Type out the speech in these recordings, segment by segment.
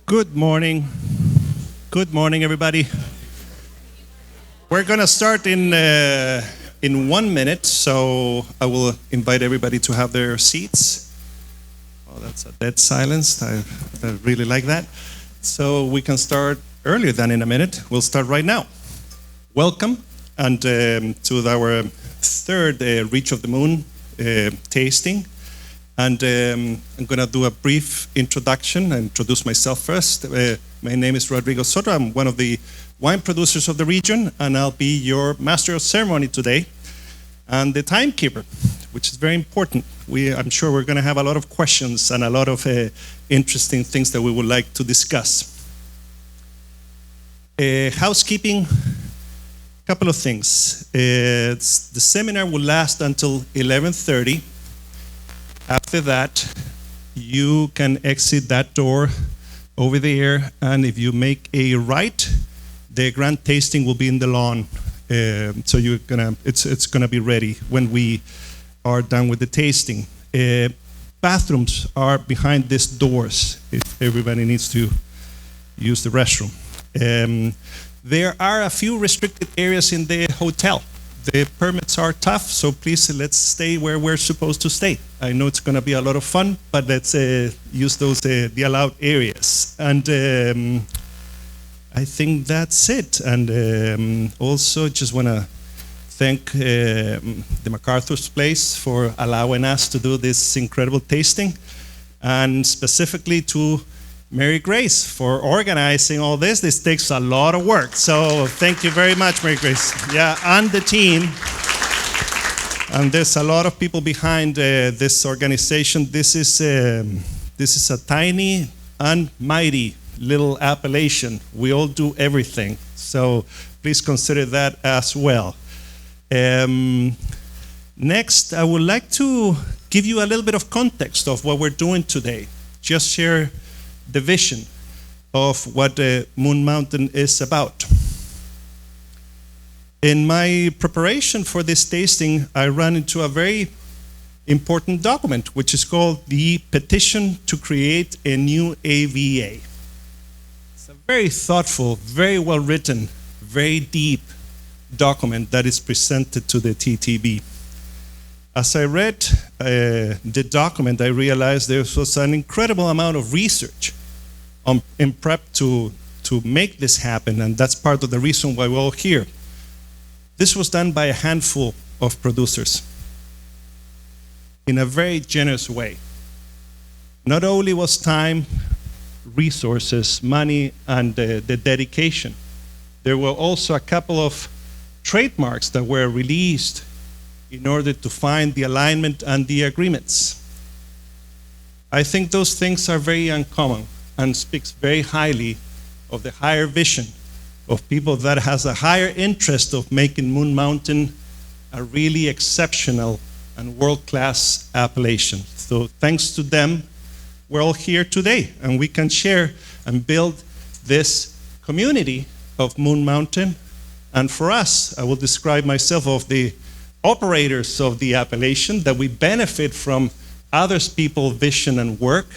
Good morning. Good morning, everybody. We're going to start in 1 minute, so I will invite everybody to have their seats. Oh, that's a dead silence. I really like that. So we can start earlier than in a minute. We'll start right now. Welcome and to our third Reach of the Moon tasting. And I'm going to do a brief introduction and introduce myself first. My name is Rodrigo Soto. I'm one of the wine producers of the region, and I'll be your master of ceremony today and the timekeeper, which is very important. I'm sure we're going to have a lot of questions and a lot of interesting things that we would like to discuss. Housekeeping, a couple of things. The seminar will last until 11:30. After that, you can exit that door over there, and if you make a right, the grand tasting will be in the lawn. So it's gonna be ready when we are done with the tasting. Bathrooms are behind these doors if everybody needs to use the restroom. There are a few restricted areas in the hotel. The permits are tough, so please let's stay where we're supposed to stay. I know it's going to be a lot of fun, but let's use those the allowed areas. And I think that's it. And also just want to thank the MacArthur's Place for allowing us to do this incredible tasting, and specifically to Mary Grace for organizing all this. This takes a lot of work. So thank you very much, Mary Grace. Yeah, and the team. And there's a lot of people behind this organization. This is a tiny and mighty little appellation. We all do everything. So please consider that as well. Next, I would like to give you a little bit of context of what we're doing today. Just share the vision of what Moon Mountain is about. In my preparation for this tasting, I ran into a very important document, which is called the Petition to Create a New AVA. It's a very thoughtful, very well written, very deep document that is presented to the TTB. As I read the document, I realized there was an incredible amount of research in prep to make this happen, and that's part of the reason why we're all here. This was done by a handful of producers in a very generous way. Not only was time, resources, money, and the dedication, there were also a couple of trademarks that were released in order to find the alignment and the agreements. I think those things are very uncommon and speaks very highly of the higher vision of people that has a higher interest of making Moon Mountain a really exceptional and world-class appellation. So thanks to them, we're all here today, and we can share and build this community of Moon Mountain. And for us, I will describe myself of the operators of the appellation, that we benefit from others' people's vision and work.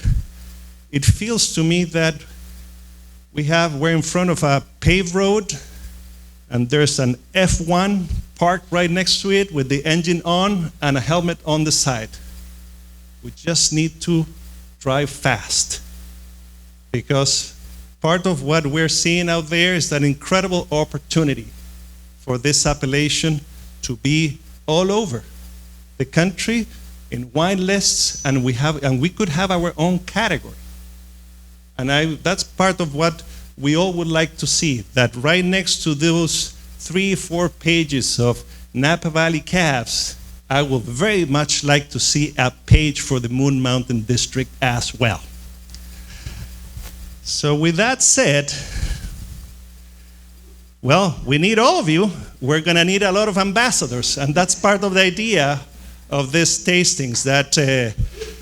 It feels to me that we're in front of a paved road, and there's an F1 parked right next to it with the engine on and a helmet on the side. We just need to drive fast, because part of what we're seeing out there is an incredible opportunity for this appellation to be all over the country in wine lists, and we could have our own category. And that's part of what we all would like to see, that right next to those 3-4 pages of Napa Valley Cabs, I would very much like to see a page for the Moon Mountain District as well. So with that said, well, we need all of you. We're going to need a lot of ambassadors, and that's part of the idea of these tastings, that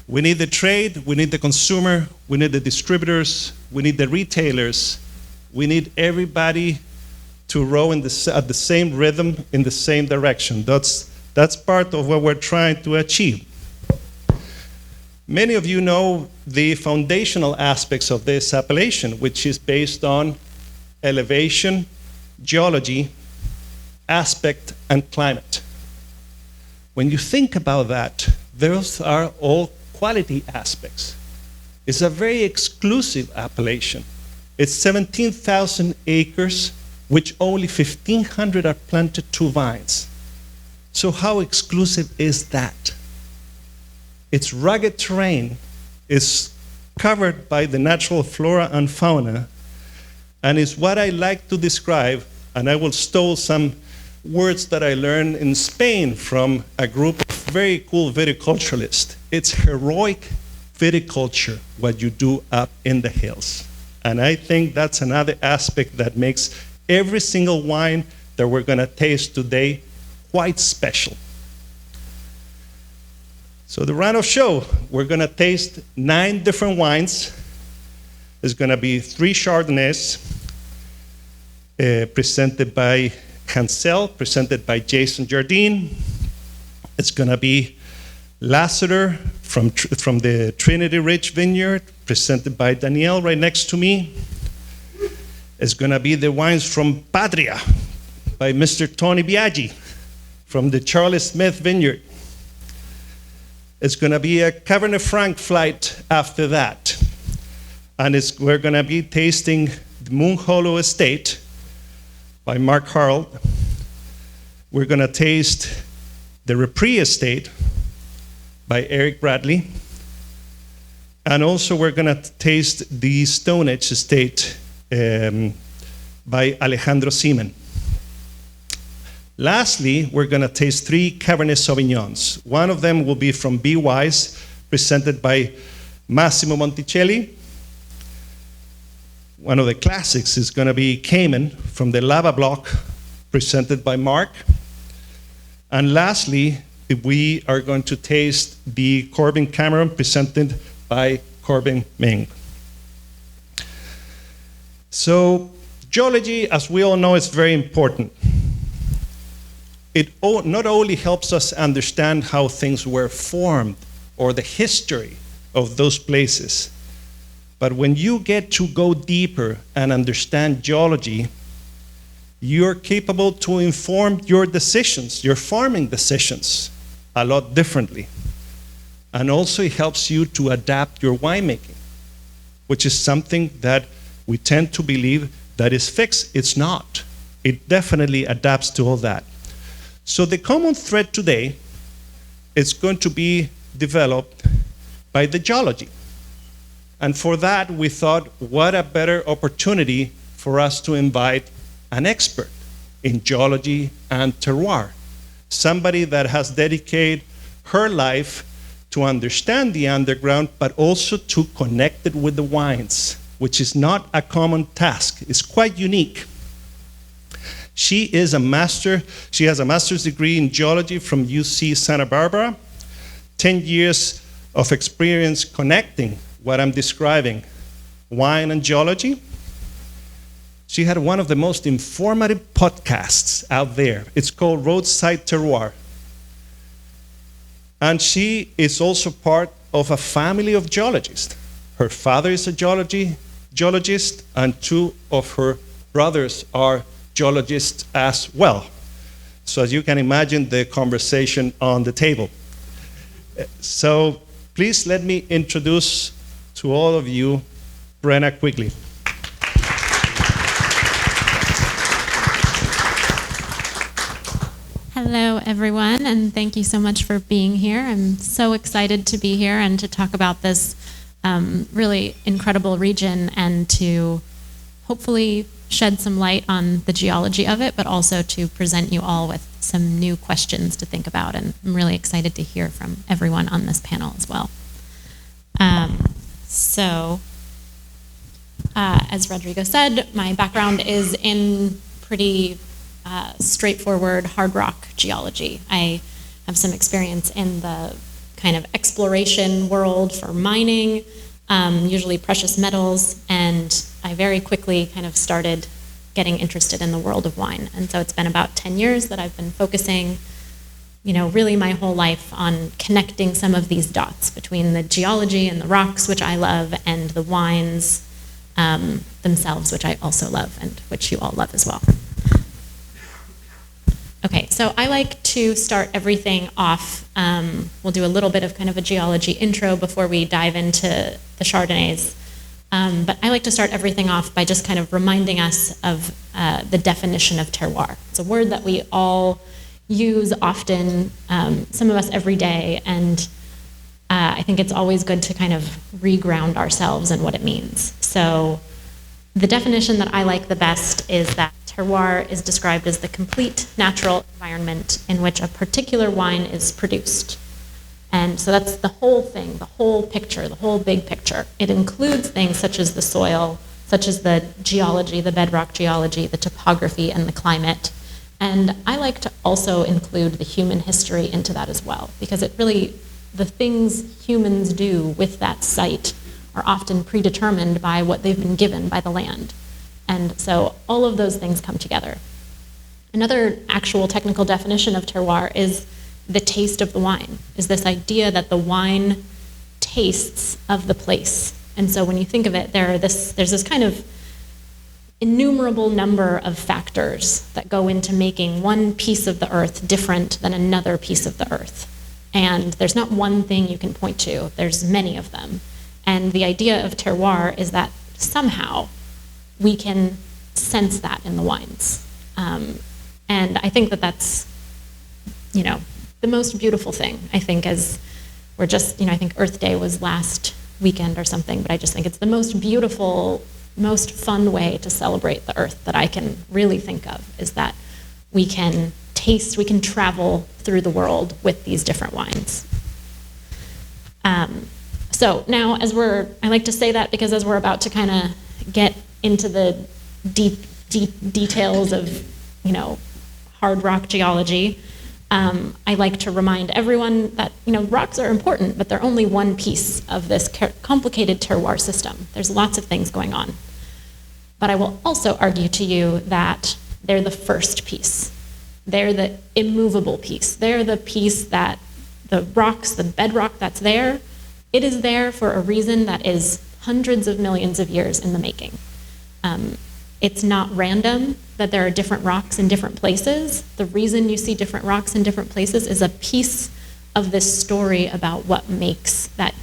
we need the trade, we need the consumer, we need the distributors, we need the retailers, we need everybody to row at the same rhythm, in the same direction. That's part of what we're trying to achieve. Many of you know the foundational aspects of this appellation, which is based on elevation, geology, aspect, and climate. When you think about that, those are all quality aspects. It's a very exclusive appellation. It's 17,000 acres, which only 1,500 are planted to vines. So how exclusive is that? Its rugged terrain is covered by the natural flora and fauna, and is what I like to describe, and I will steal some words that I learned in Spain from a group of very cool viticulturalists. It's heroic viticulture, what you do up in the hills. And I think that's another aspect that makes every single wine that we're gonna taste today quite special. So the round of show, we're gonna taste 9 different wines. There's gonna be 3 Chardonnays presented by Hansel, presented by Jason Jardine. It's gonna be Lassiter from the Trinity Ridge Vineyard, presented by Danielle right next to me. It's gonna be the wines from Patria by Mr. Tony Biaggi from the Charlie Smith Vineyard. It's gonna be a Cabernet Franc flight after that. And we're gonna be tasting the Moon Hollow Estate by Mark Harld. We're gonna taste the Repris Estate by Eric Bradley. And also we're gonna taste the Stone Age Estate by Alejandro Seaman. Lastly, we're gonna taste 3 Cabernet Sauvignons. One of them will be from Be Wise, presented by Massimo Monticelli. One of the classics is gonna be Cayman from the Lava Block, presented by Mark. And lastly, we are going to taste the Corbin Cameron, presented by Corbin Ming. So geology, as we all know, is very important. It not only helps us understand how things were formed or the history of those places, but when you get to go deeper and understand geology, you're capable to inform your decisions, your farming decisions, a lot differently. And also it helps you to adapt your winemaking, which is something that we tend to believe that is fixed. It's not. It definitely adapts to all that. So the common thread today is going to be developed by the geology. And for that, we thought, what a better opportunity for us to invite an expert in geology and terroir. Somebody that has dedicated her life to understand the underground, but also to connect it with the wines, which is not a common task. It's quite unique. She has a master's degree in geology from UC Santa Barbara, 10 years of experience connecting what I'm describing, wine and geology. She had one of the most informative podcasts out there. It's called Roadside Terroir. And she is also part of a family of geologists. Her father is a geologist, and 2 of her brothers are geologists as well. So as you can imagine, the conversation on the table. So please let me introduce to all of you Brenna Quigley. Hello, everyone, and thank you so much for being here. I'm so excited to be here and to talk about this really incredible region and to hopefully shed some light on the geology of it, but also to present you all with some new questions to think about. And I'm really excited to hear from everyone on this panel as well. As Rodrigo said, my background is in pretty straightforward hard rock geology. I have some experience in the kind of exploration world for mining, usually precious metals, and I very quickly kind of started getting interested in the world of wine. And so it's been about 10 years that I've been focusing really my whole life on connecting some of these dots between the geology and the rocks, which I love, and the wines themselves, which I also love, and which you all love as well. Okay, so I like to start everything off. We'll do a little bit of kind of a geology intro before we dive into the Chardonnays. But I like to start everything off by just kind of reminding us of the definition of terroir. It's a word that we all use often, some of us every day, and I think it's always good to kind of reground ourselves in what it means. So the definition that I like the best is that terroir is described as the complete natural environment in which a particular wine is produced. And so that's the whole thing, the whole picture, the whole big picture. It includes things such as the soil, such as the geology, the bedrock geology, the topography, and the climate. And I like to also include the human history into that as well, because it really, the things humans do with that site are often predetermined by what they've been given by the land. And so all of those things come together. Another actual technical definition of terroir is the taste of the wine, is this idea that the wine tastes of the place. And so when you think of it, there's this kind of innumerable number of factors that go into making one piece of the earth different than another piece of the earth. And there's not one thing you can point to, there's many of them. And the idea of terroir is that somehow we can sense that in the wines. And I think that that's, the most beautiful thing, I think, as we're just, I think Earth Day was last weekend or something, but I just think it's the most beautiful, most fun way to celebrate the earth that I can really think of, is that we can taste, we can travel through the world with these different wines. So now I like to say that because as we're about to kind of get into the deep details of, hard rock geology, I like to remind everyone that, rocks are important, but they're only one piece of this complicated terroir system. There's lots of things going on. But I will also argue to you that they're the first piece. They're the immovable piece. They're the piece that the rocks, the bedrock that's there, it is there for a reason that is hundreds of millions of years in the making. It's not random that there are different rocks in different places. The reason you see different rocks in different places is a piece of this story about what makes that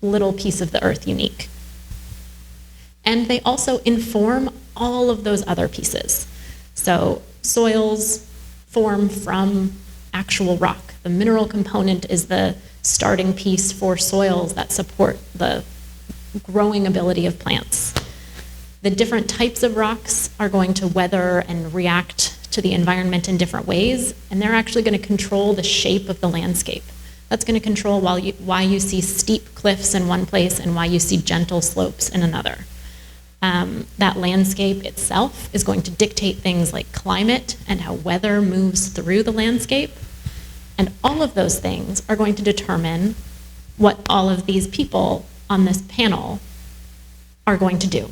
little piece of the earth unique. And they also inform all of those other pieces. So soils form from actual rock. The mineral component is the starting piece for soils that support the growing ability of plants. The different types of rocks are going to weather and react to the environment in different ways, and they're actually going to control the shape of the landscape. That's going to control why you see steep cliffs in one place and why you see gentle slopes in another. That landscape itself is going to dictate things like climate and how weather moves through the landscape. And all of those things are going to determine what all of these people on this panel are going to do.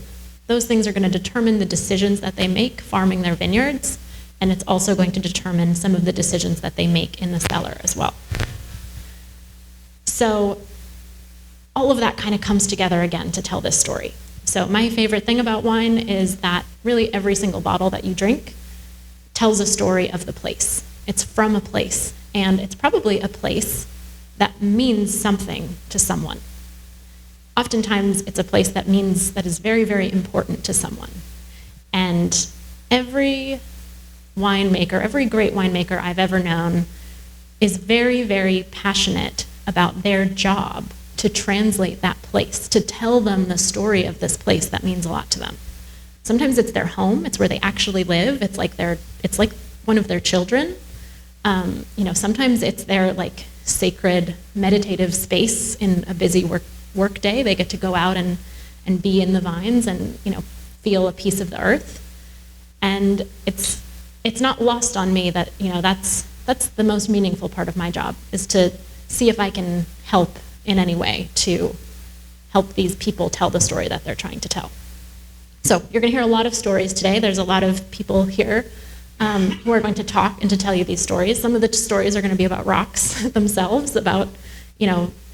Those things are going to determine the decisions that they make farming their vineyards, and it's also going to determine some of the decisions that they make in the cellar as well. So all of that kind of comes together again to tell this story. So my favorite thing about wine is that really every single bottle that you drink tells a story of the place. It's from a place, and it's probably a place that means something to someone. Oftentimes, it's a place that is very, very important to someone. And every winemaker, every great winemaker I've ever known is very, very passionate about their job to translate that place, to tell them the story of this place that means a lot to them. Sometimes it's their home, it's where they actually live, it's like one of their children. Sometimes it's their sacred meditative space in a busy work day. They get to go out and be in the vines and feel a piece of the earth. And it's not lost on me that that's the most meaningful part of my job, is to see if I can help in any way to help these people tell the story that they're trying to tell. So you're going to hear a lot of stories today. There's a lot of people here who are going to talk and to tell you these stories. Some of the stories are going to be about rocks themselves, about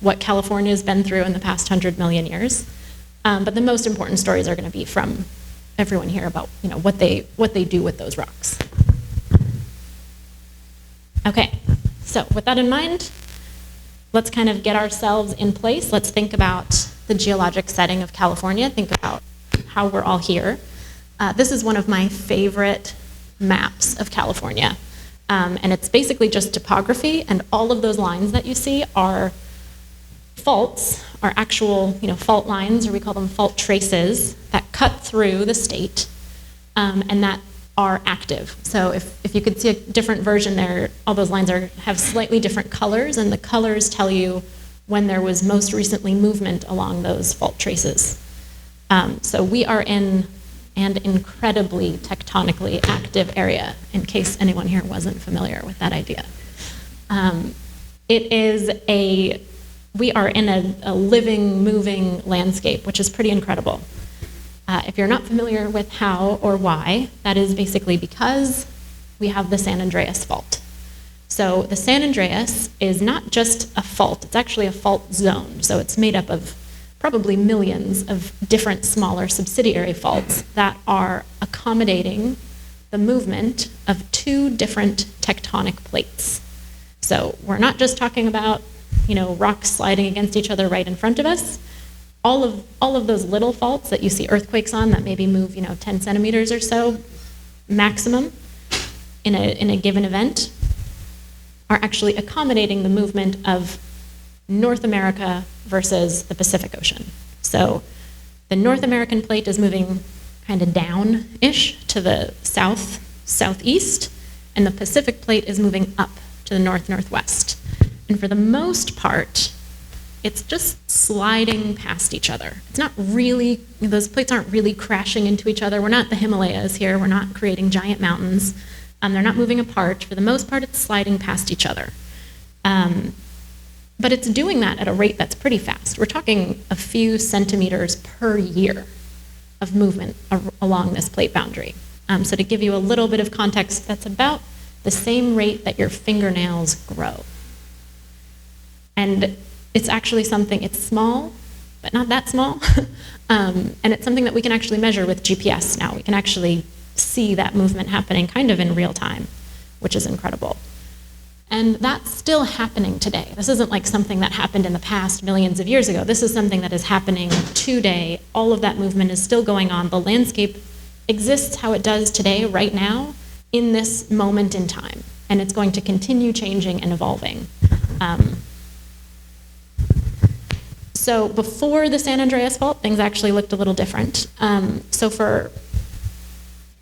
what California has been through in the past 100 million years. But the most important stories are going to be from everyone here about what they do with those rocks. Okay, so with that in mind, let's kind of get ourselves in place. Let's think about the geologic setting of California. Think about how we're all here. This is one of my favorite maps of California. And it's basically just topography, and all of those lines that you see are faults, are actual fault lines, or we call them fault traces, that cut through the state and that are active. So if you could see a different version there, all those lines have slightly different colors, and the colors tell you when there was most recently movement along those fault traces. So we are in an incredibly tectonically active area, in case anyone here wasn't familiar with that idea. We are in a living, moving landscape, which is pretty incredible. If you're not familiar with how or why, that is basically because we have the San Andreas Fault. So the San Andreas is not just a fault, it's actually a fault zone. So it's made up of probably millions of different smaller subsidiary faults that are accommodating the movement of two different tectonic plates. So we're not just talking about rocks sliding against each other right in front of us. All of those little faults that you see earthquakes on that maybe move 10 centimeters or so maximum in a given event are actually accommodating the movement of North America versus the Pacific Ocean. So the North American plate is moving kind of down-ish to the southeast, and the Pacific plate is moving up to the north-northwest. And for the most part, it's just sliding past each other. It's not really, those plates aren't really crashing into each other. We're not the Himalayas here. We're not creating giant mountains. They're not moving apart. For the most part, it's sliding past each other. But it's doing that at a rate that's pretty fast. We're talking a few centimeters per year of movement along this plate boundary. So to give you a little bit of context, that's about the same rate that your fingernails grow. And it's actually something, it's small, but not that small. And it's something that we can actually measure with GPS now. We can actually see that movement happening kind of in real time, which is incredible. And that's still happening today. This isn't like something that happened in the past millions of years ago. This is something that is happening today. All of that movement is still going on. The landscape exists how it does today, right now, in this moment in time. And it's going to continue changing and evolving. So before the San Andreas Fault, things actually looked a little different. So for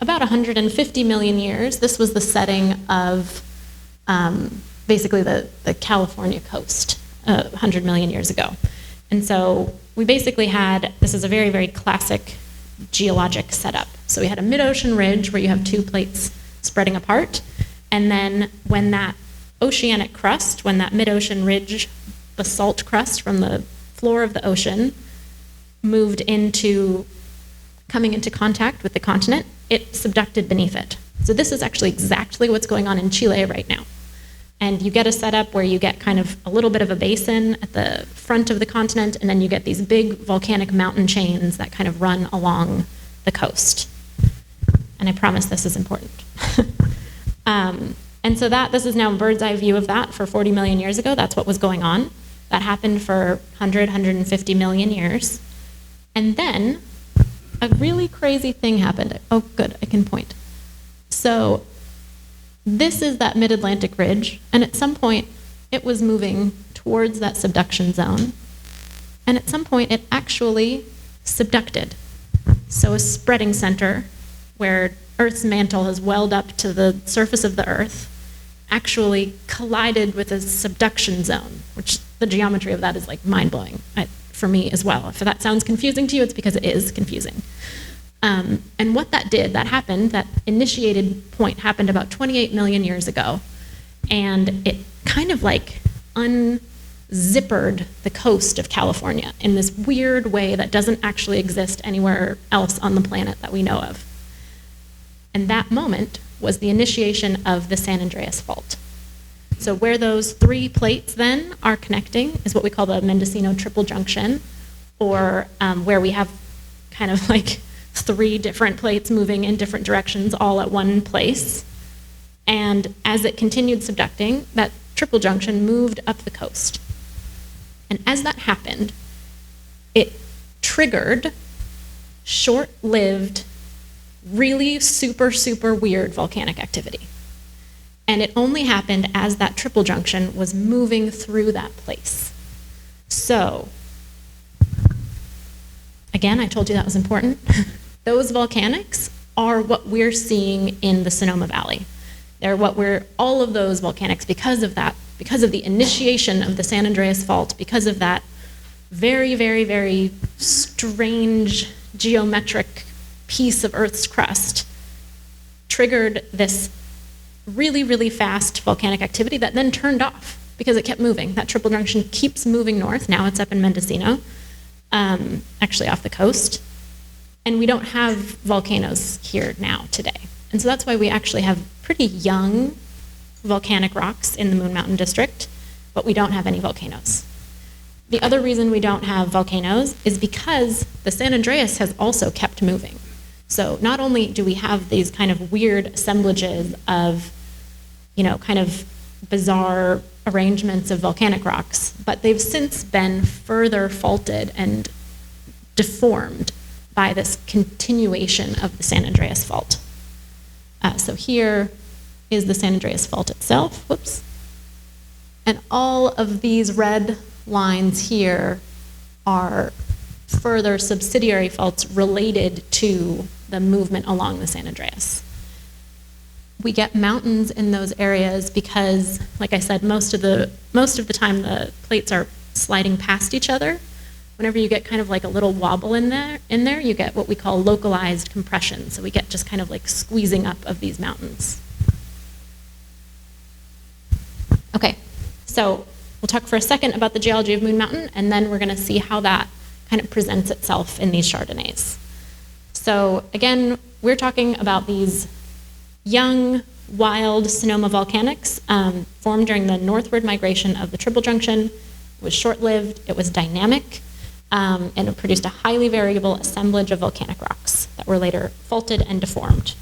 about 150 million years, this was the setting of basically the California coast 100 million years ago. And so we basically had, this is a very, very classic geologic setup. So we had a mid-ocean ridge where you have two plates spreading apart. And then when that oceanic crust, when that mid-ocean ridge basalt crust from the floor of the ocean moved coming into contact with the continent, it subducted beneath it. So this is actually exactly what's going on in Chile right now. And you get a setup where you get kind of a little bit of a basin at the front of the continent, and then you get these big volcanic mountain chains that kind of run along the coast. And I promise this is important. And so this is now a bird's eye view of that for 40 million years ago. That's what was going on. That happened for 100, 150 million years. And then a really crazy thing happened. Oh, good, I can point. So this is that mid-Atlantic ridge, and at some point it was moving towards that subduction zone, and at some point it actually subducted. So a spreading center where Earth's mantle has welled up to the surface of the Earth actually collided with a subduction zone, which the geometry of that is like mind-blowing for me as well. If that sounds confusing to you, it's because it is confusing. And what that did, that initiated point happened about 28 million years ago, and it kind of like unzippered the coast of California in this weird way that doesn't actually exist anywhere else on the planet that we know of. And that moment was the initiation of the San Andreas Fault. So where those three plates then are connecting is what we call the Mendocino Triple Junction, or where we have kind of like three different plates moving in different directions all at one place. And as it continued subducting, that triple junction moved up the coast. And as that happened, it triggered short-lived, really super, super weird volcanic activity. And it only happened as that triple junction was moving through that place. So, again, I told you that was important. Those volcanics are what we're seeing in the Sonoma Valley. They're all of those volcanics, because of that, because of the initiation of the San Andreas Fault, because of that very, very, very strange geometric piece of Earth's crust, triggered this really, really fast volcanic activity that then turned off because it kept moving. That triple junction keeps moving north. Now it's up in Mendocino, actually off the coast. And we don't have volcanoes here now today. And so that's why we actually have pretty young volcanic rocks in the Moon Mountain District, but we don't have any volcanoes. The other reason we don't have volcanoes is because the San Andreas has also kept moving. So not only do we have these kind of weird assemblages of, kind of bizarre arrangements of volcanic rocks, but they've since been further faulted and deformed by this continuation of the San Andreas Fault. So here is the San Andreas Fault itself, whoops. And all of these red lines here are further subsidiary faults related to the movement along the San Andreas. We get mountains in those areas because, like I said, most of the time the plates are sliding past each other. Whenever you get kind of like a little wobble in there, you get what we call localized compression. So we get just kind of like squeezing up of these mountains. Okay, so we'll talk for a second about the geology of Moon Mountain, and then we're gonna see how that kind of presents itself in these Chardonnays. So again, we're talking about these young, wild Sonoma volcanics formed during the northward migration of the Triple Junction. It was short-lived, it was dynamic, and it produced a highly variable assemblage of volcanic rocks that were later faulted and deformed.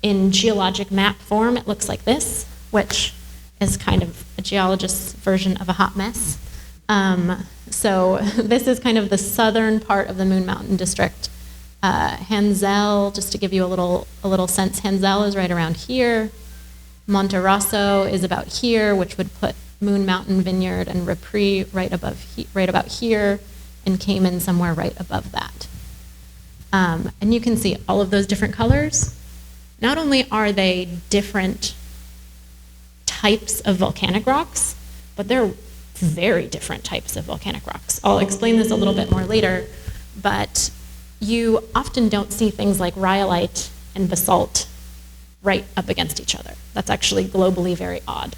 In geologic map form, it looks like this, which is kind of a geologist's version of a hot mess. So this is kind of the southern part of the Moon Mountain District. Hansel, just to give you a little sense, Hansel is right around here. Monte Rosso is about here, which would put Moon Mountain Vineyard and Rapri right about here, and Cayman somewhere right above that. And you can see all of those different colors. Not only are they different types of volcanic rocks, but they're very different types of volcanic rocks. I'll explain this a little bit more later, but you often don't see things like rhyolite and basalt right up against each other. That's actually globally very odd.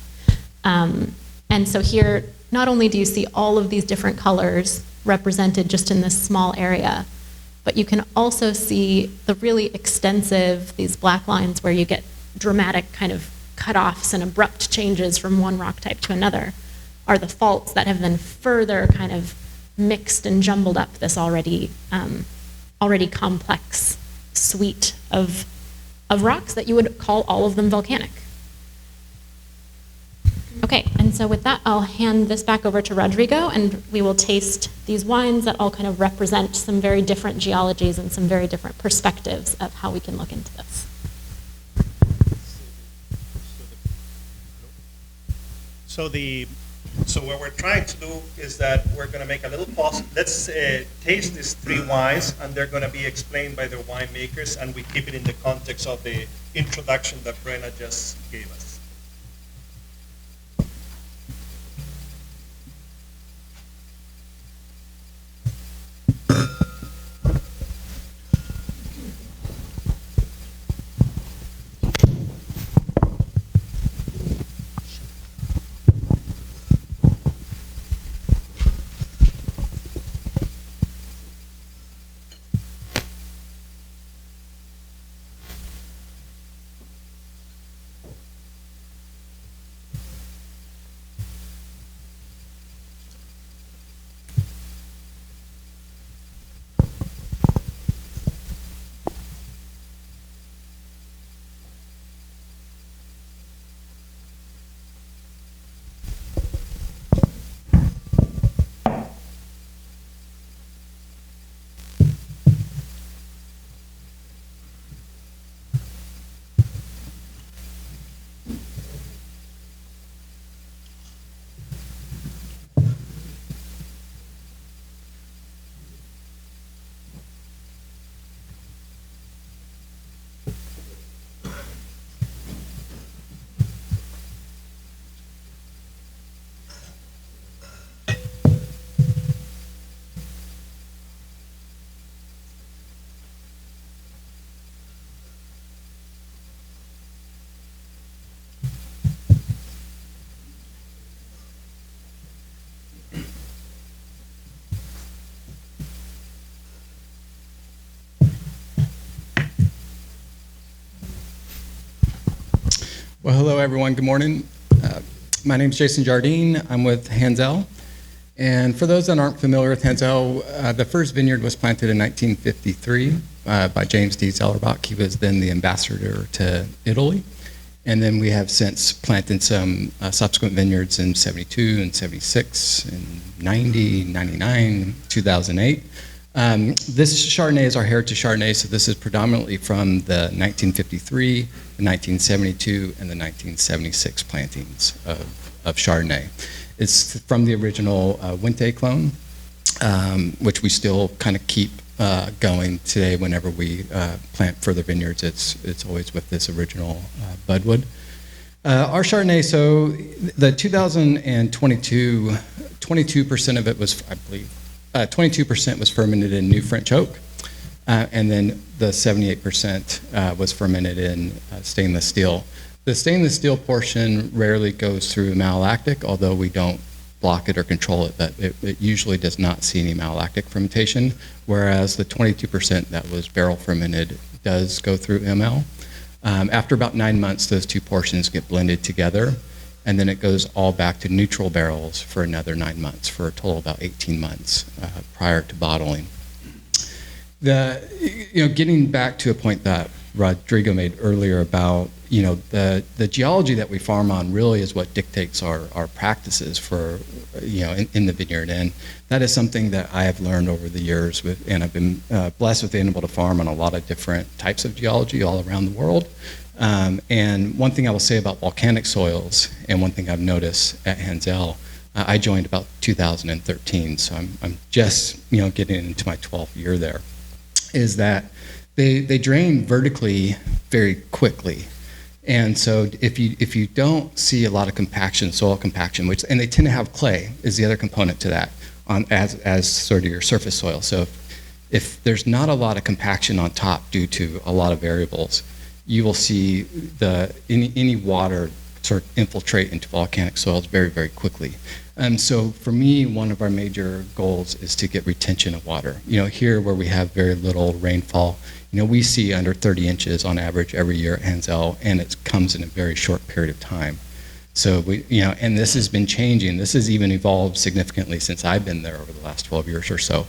And so here, not only do you see all of these different colors represented just in this small area, but you can also see the really extensive, these black lines where you get dramatic kind of cutoffs and abrupt changes from one rock type to another, are the faults that have then further kind of mixed and jumbled up this already complex suite of rocks that you would call all of them volcanic. Okay, and so with that, I'll hand this back over to Rodrigo, and we will taste these wines that all kind of represent some very different geologies and some very different perspectives of how we can look into this. So what we're trying to do is that we're going to make a little pause. Let's taste these three wines, and they're going to be explained by the winemakers, and we keep it in the context of the introduction that Brenna just gave us. Well, hello everyone, good morning. My name is Jason Jardine, I'm with Hansel. And for those that aren't familiar with Hansel, the first vineyard was planted in 1953 by James D. Zellerbach. He was then the ambassador to Italy. And then we have since planted some subsequent vineyards in 72 and 76 and 90, 99, 2008. This Chardonnay is our heritage Chardonnay, so this is predominantly from the 1953, the 1972, and the 1976 plantings of Chardonnay. It's from the original Wente clone, which we still kind of keep going today whenever we plant further vineyards. It's always with this original budwood. Our Chardonnay, so the 2022, 22% of it was, I believe, 22% was fermented in new French oak, and then the 78% was fermented in stainless steel. The stainless steel portion rarely goes through malolactic, although we don't block it or control it, but it usually does not see any malolactic fermentation, whereas the 22% that was barrel fermented does go through ML. After about 9 months, those two portions get blended together, and then it goes all back to neutral barrels for another 9 months, for a total of about 18 months prior to bottling. Getting back to a point that Rodrigo made earlier about, the geology that we farm on really is what dictates our practices for, in the vineyard. And that is something that I have learned over the years and I've been blessed with being able to farm on a lot of different types of geology all around the world. And one thing I will say about volcanic soils, and one thing I've noticed at Hansel, I joined about 2013, so I'm just getting into my 12th year there, is that they drain vertically very quickly. And so if you don't see a lot of compaction, soil compaction, and they tend to have clay is the other component to that as sort of your surface soil. So if there's not a lot of compaction on top due to a lot of variables, you will see any water sort of infiltrate into volcanic soils very, very quickly. So for me, one of our major goals is to get retention of water. Here where we have very little rainfall, we see under 30 inches on average every year at Hansel, and it comes in a very short period of time. So and this has been changing. This has even evolved significantly since I've been there over the last 12 years or so.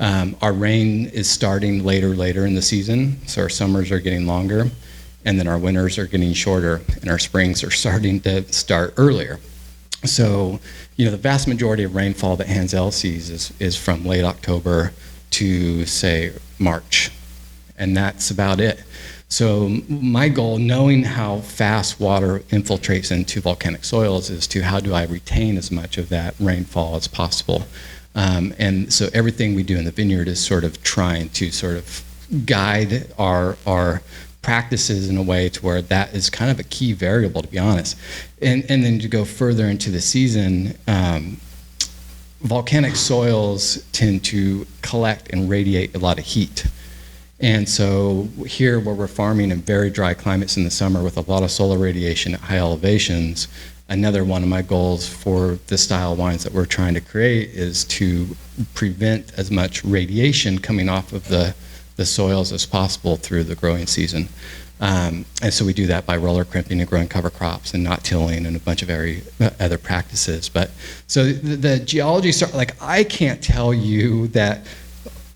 Our rain is starting later in the season, so our summers are getting longer, and then our winters are getting shorter, and our springs are starting to start earlier. So, the vast majority of rainfall that Hansel sees is from late October to, say, March, and that's about it. So my goal, knowing how fast water infiltrates into volcanic soils, is to how do I retain as much of that rainfall as possible. And so everything we do in the vineyard is sort of trying to sort of guide our practices in a way to where that is kind of a key variable, to be honest. And then to go further into the season, volcanic soils tend to collect and radiate a lot of heat. And so here where we're farming in very dry climates in the summer with a lot of solar radiation at high elevations, another one of my goals for the style of wines that we're trying to create is to prevent as much radiation coming off of the soils as possible through the growing season. And so we do that by roller crimping and growing cover crops and not tilling and a bunch of other practices. But so the geology, I can't tell you that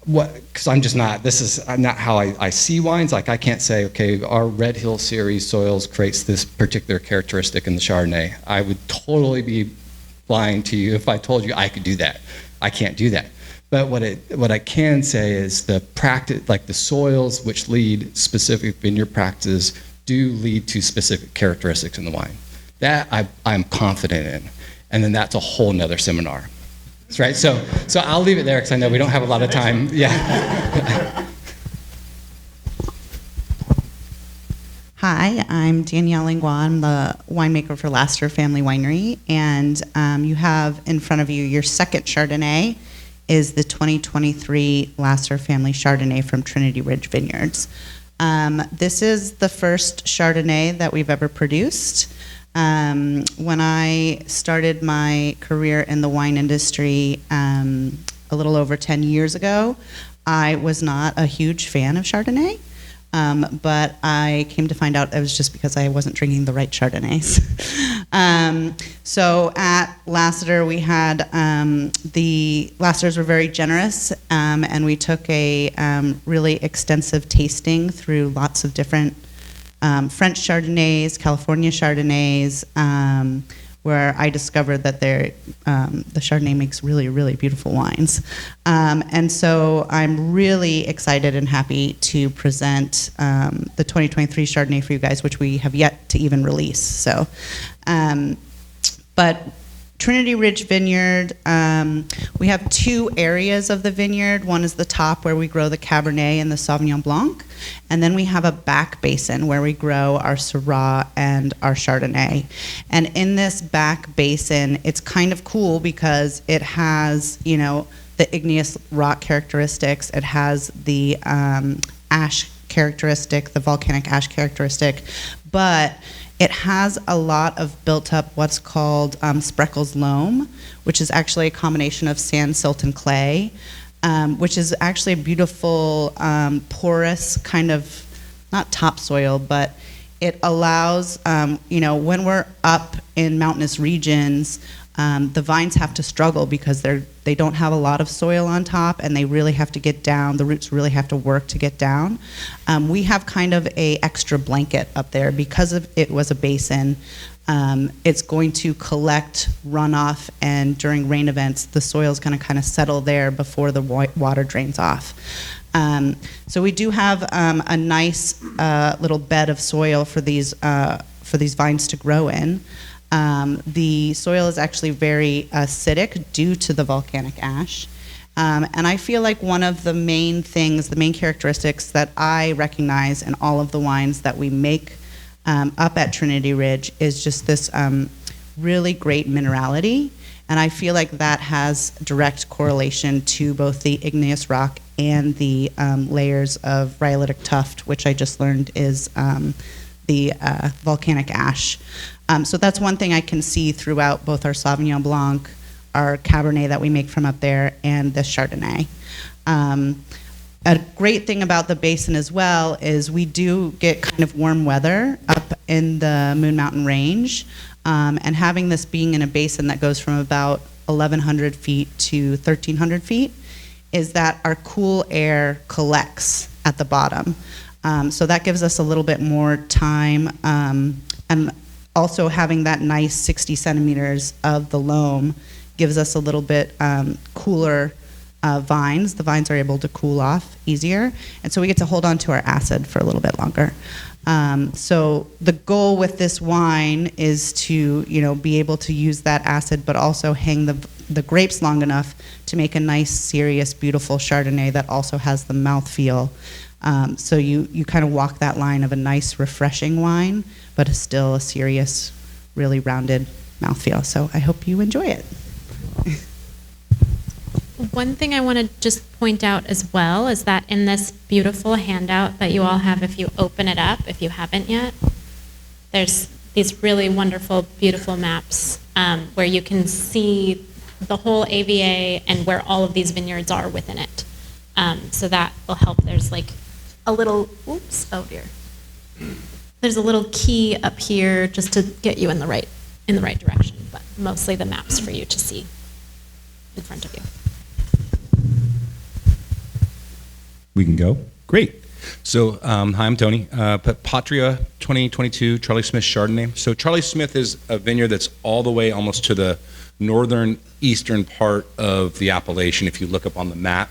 because I'm just not, this is not how I see wines. I can't say, okay, our Red Hill series soils creates this particular characteristic in the Chardonnay. I would totally be lying to you if I told you I could do that. I can't do that. But what I can say is the practice, the soils which lead specific vineyard practices do lead to specific characteristics in the wine. That I'm confident in. And then that's a whole nother seminar. That's right. So I'll leave it there because I know we don't have a lot of time. Yeah. Hi, I'm Danielle Langlois. I'm the winemaker for Laster Family Winery, and you have in front of you your second Chardonnay is the 2023 Laster Family Chardonnay from Trinity Ridge Vineyards. This is the first Chardonnay that we've ever produced. When I started my career in the wine industry a little over 10 years ago, I was not a huge fan of Chardonnay. but I came to find out it was just because I wasn't drinking the right Chardonnays. So at Lassiter, we had the Lassiters were very generous, and we took a really extensive tasting through lots of different French Chardonnays, California Chardonnays, where I discovered that the Chardonnay makes really, really beautiful wines. And so I'm really excited and happy to present the 2023 Chardonnay for you guys, which we have yet to even release. So, but Trinity Ridge Vineyard, we have two areas of the vineyard. One is the top where we grow the Cabernet and the Sauvignon Blanc. And then we have a back basin where we grow our Syrah and our Chardonnay. And in this back basin, it's kind of cool because it has, you know, the igneous rock characteristics. It has the ash characteristic, the volcanic ash characteristic, but it has a lot of built up what's called Spreckles loam, which is actually a combination of sand, silt, and clay, which is actually a beautiful porous kind of, not topsoil, but it allows, you know, when we're up in mountainous regions, the vines have to struggle because they don't have a lot of soil on top, and they really have to get down. The roots really have to work to get down. We have kind of a extra blanket up there because of it was a basin. It's going to collect runoff, and during rain events, the soil is going to kind of settle there before the water drains off. So we do have a nice little bed of soil for these vines to grow in. The soil is actually very acidic due to the volcanic ash. And I feel like one of the main things, the main characteristics that I recognize in all of the wines that we make up at Trinity Ridge is just this really great minerality. And I feel like that has direct correlation to both the igneous rock and the layers of rhyolitic tuft, which I just learned is the volcanic ash. So that's one thing I can see throughout both our Sauvignon Blanc, our Cabernet that we make from up there, and the Chardonnay. A great thing about the basin as well is we do get kind of warm weather up in the Moon Mountain range, and having this being in a basin that goes from about 1,100 feet to 1,300 feet is that our cool air collects at the bottom. So that gives us a little bit more time, and also having that nice 60 centimeters of the loam gives us a little bit cooler vines. The vines are able to cool off easier, and so we get to hold on to our acid for a little bit longer. So the goal with this wine is to, you know, be able to use that acid, but also hang the grapes long enough to make a nice, serious, beautiful Chardonnay that also has the mouthfeel. So you kind of walk that line of a nice, refreshing wine, but is still a serious, really rounded mouthfeel. So I hope you enjoy it. One thing I want to just point out as well is that in this beautiful handout that you all have, if you open it up, if you haven't yet, there's these really wonderful, beautiful maps where you can see the whole AVA and where all of these vineyards are within it. So that will help. There's like a little, oops, oh dear. There's a little key up here just to get you in the right direction, but mostly the maps for you to see in front of you. We can go? Great. So, hi, I'm Tony. Patria 2022 Charlie Smith Chardonnay. So Charlie Smith is a vineyard that's all the way almost to the northern eastern part of the appellation if you look up on the map.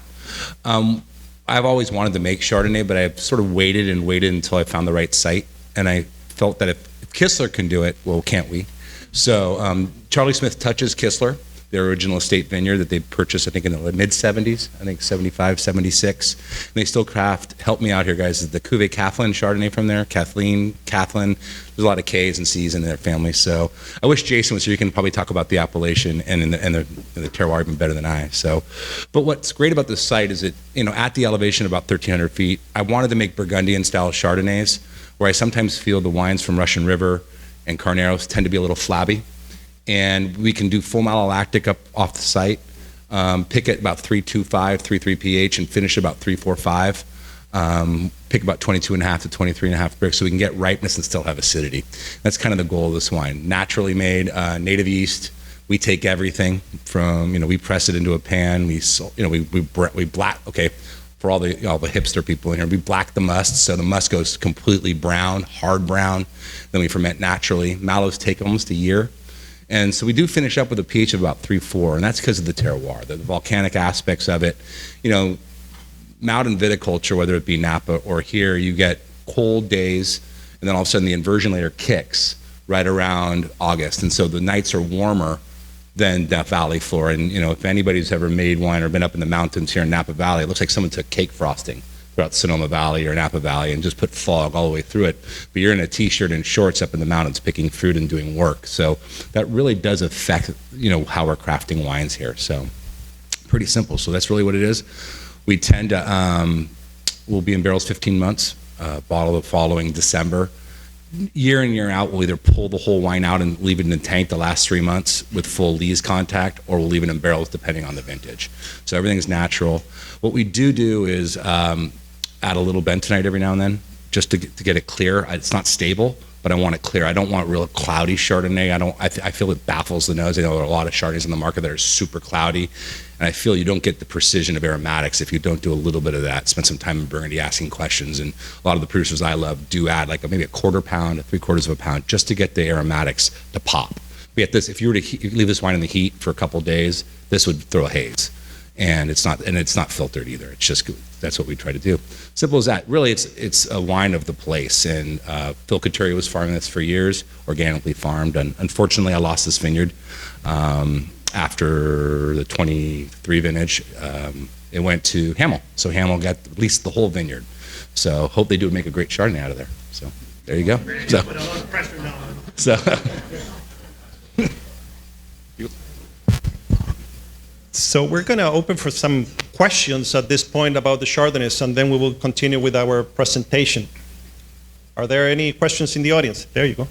I've always wanted to make Chardonnay, but I've sort of waited until I found the right site. And I felt that if Kistler can do it, well, can't we? So Charlie Smith touches Kistler, their original estate vineyard that they purchased, I think, in the mid-70s, I think 75, 76. And they still help me out here, guys, is the Cuvée Kathleen Chardonnay from there. Kathleen. There's a lot of K's and C's in their family. So I wish Jason was here. He can probably talk about the appellation and the terroir even better than I. So, but what's great about this site is that, you know, at the elevation of about 1,300 feet, I wanted to make Burgundian-style Chardonnays, where I sometimes feel the wines from Russian River and Carneros tend to be a little flabby. And we can do full malolactic up off the site, pick at about 3.25, 3.3 pH, and finish about 3.45. Pick about 22.5 to 23.5 bricks so we can get ripeness and still have acidity. That's kind of the goal of this wine. Naturally made, native yeast. We take everything from, we press it into a pan. We black, okay, for all the hipster people in here, we black the must, so the must goes completely brown, hard brown. Then we ferment naturally. Mallows take almost a year. And so we do finish up with a pH of about 3.4, and that's because of the terroir, the volcanic aspects of it. Mountain viticulture, whether it be Napa or here, you get cold days, and then all of a sudden the inversion layer kicks right around August. And so the nights are warmer than Death Valley floor. And if anybody's ever made wine or been up in the mountains here in Napa Valley, it looks like someone took cake frosting throughout Sonoma Valley or Napa Valley and just put fog all the way through it. But you're in a t-shirt and shorts up in the mountains picking fruit and doing work. So that really does affect, how we're crafting wines here. So pretty simple. So that's really what it is. We tend to, we'll be in barrels 15 months, bottle the following December. Year in, year out, we'll either pull the whole wine out and leave it in the tank the last 3 months with full lees contact, or we'll leave it in barrels depending on the vintage. So everything's natural. What we do is add a little bentonite every now and then, just to get it clear. It's not stable, but I want it clear. I don't want real cloudy Chardonnay. I feel it baffles the nose. I know there are a lot of Chardonnays on the market that are super cloudy, and I feel you don't get the precision of aromatics if you don't do a little bit of that. Spend some time in Burgundy asking questions, and a lot of the producers I love do add like maybe a quarter pound, 3/4 of a pound, just to get the aromatics to pop. But yet if you were to leave this wine in the heat for a couple days, this would throw a haze. And it's not filtered either. It's just, that's what we try to do. Simple as that. Really, it's a wine of the place. And Phil Couturier was farming this for years, organically farmed. And unfortunately, I lost this vineyard after the 23 vintage. It went to Hamel. So Hamel got at least the whole vineyard. So hope they do make a great Chardonnay out of there. So there you go. So we're going to open for some questions at this point about the Chardonnays, and then we will continue with our presentation. Are there any questions in the audience? There you go.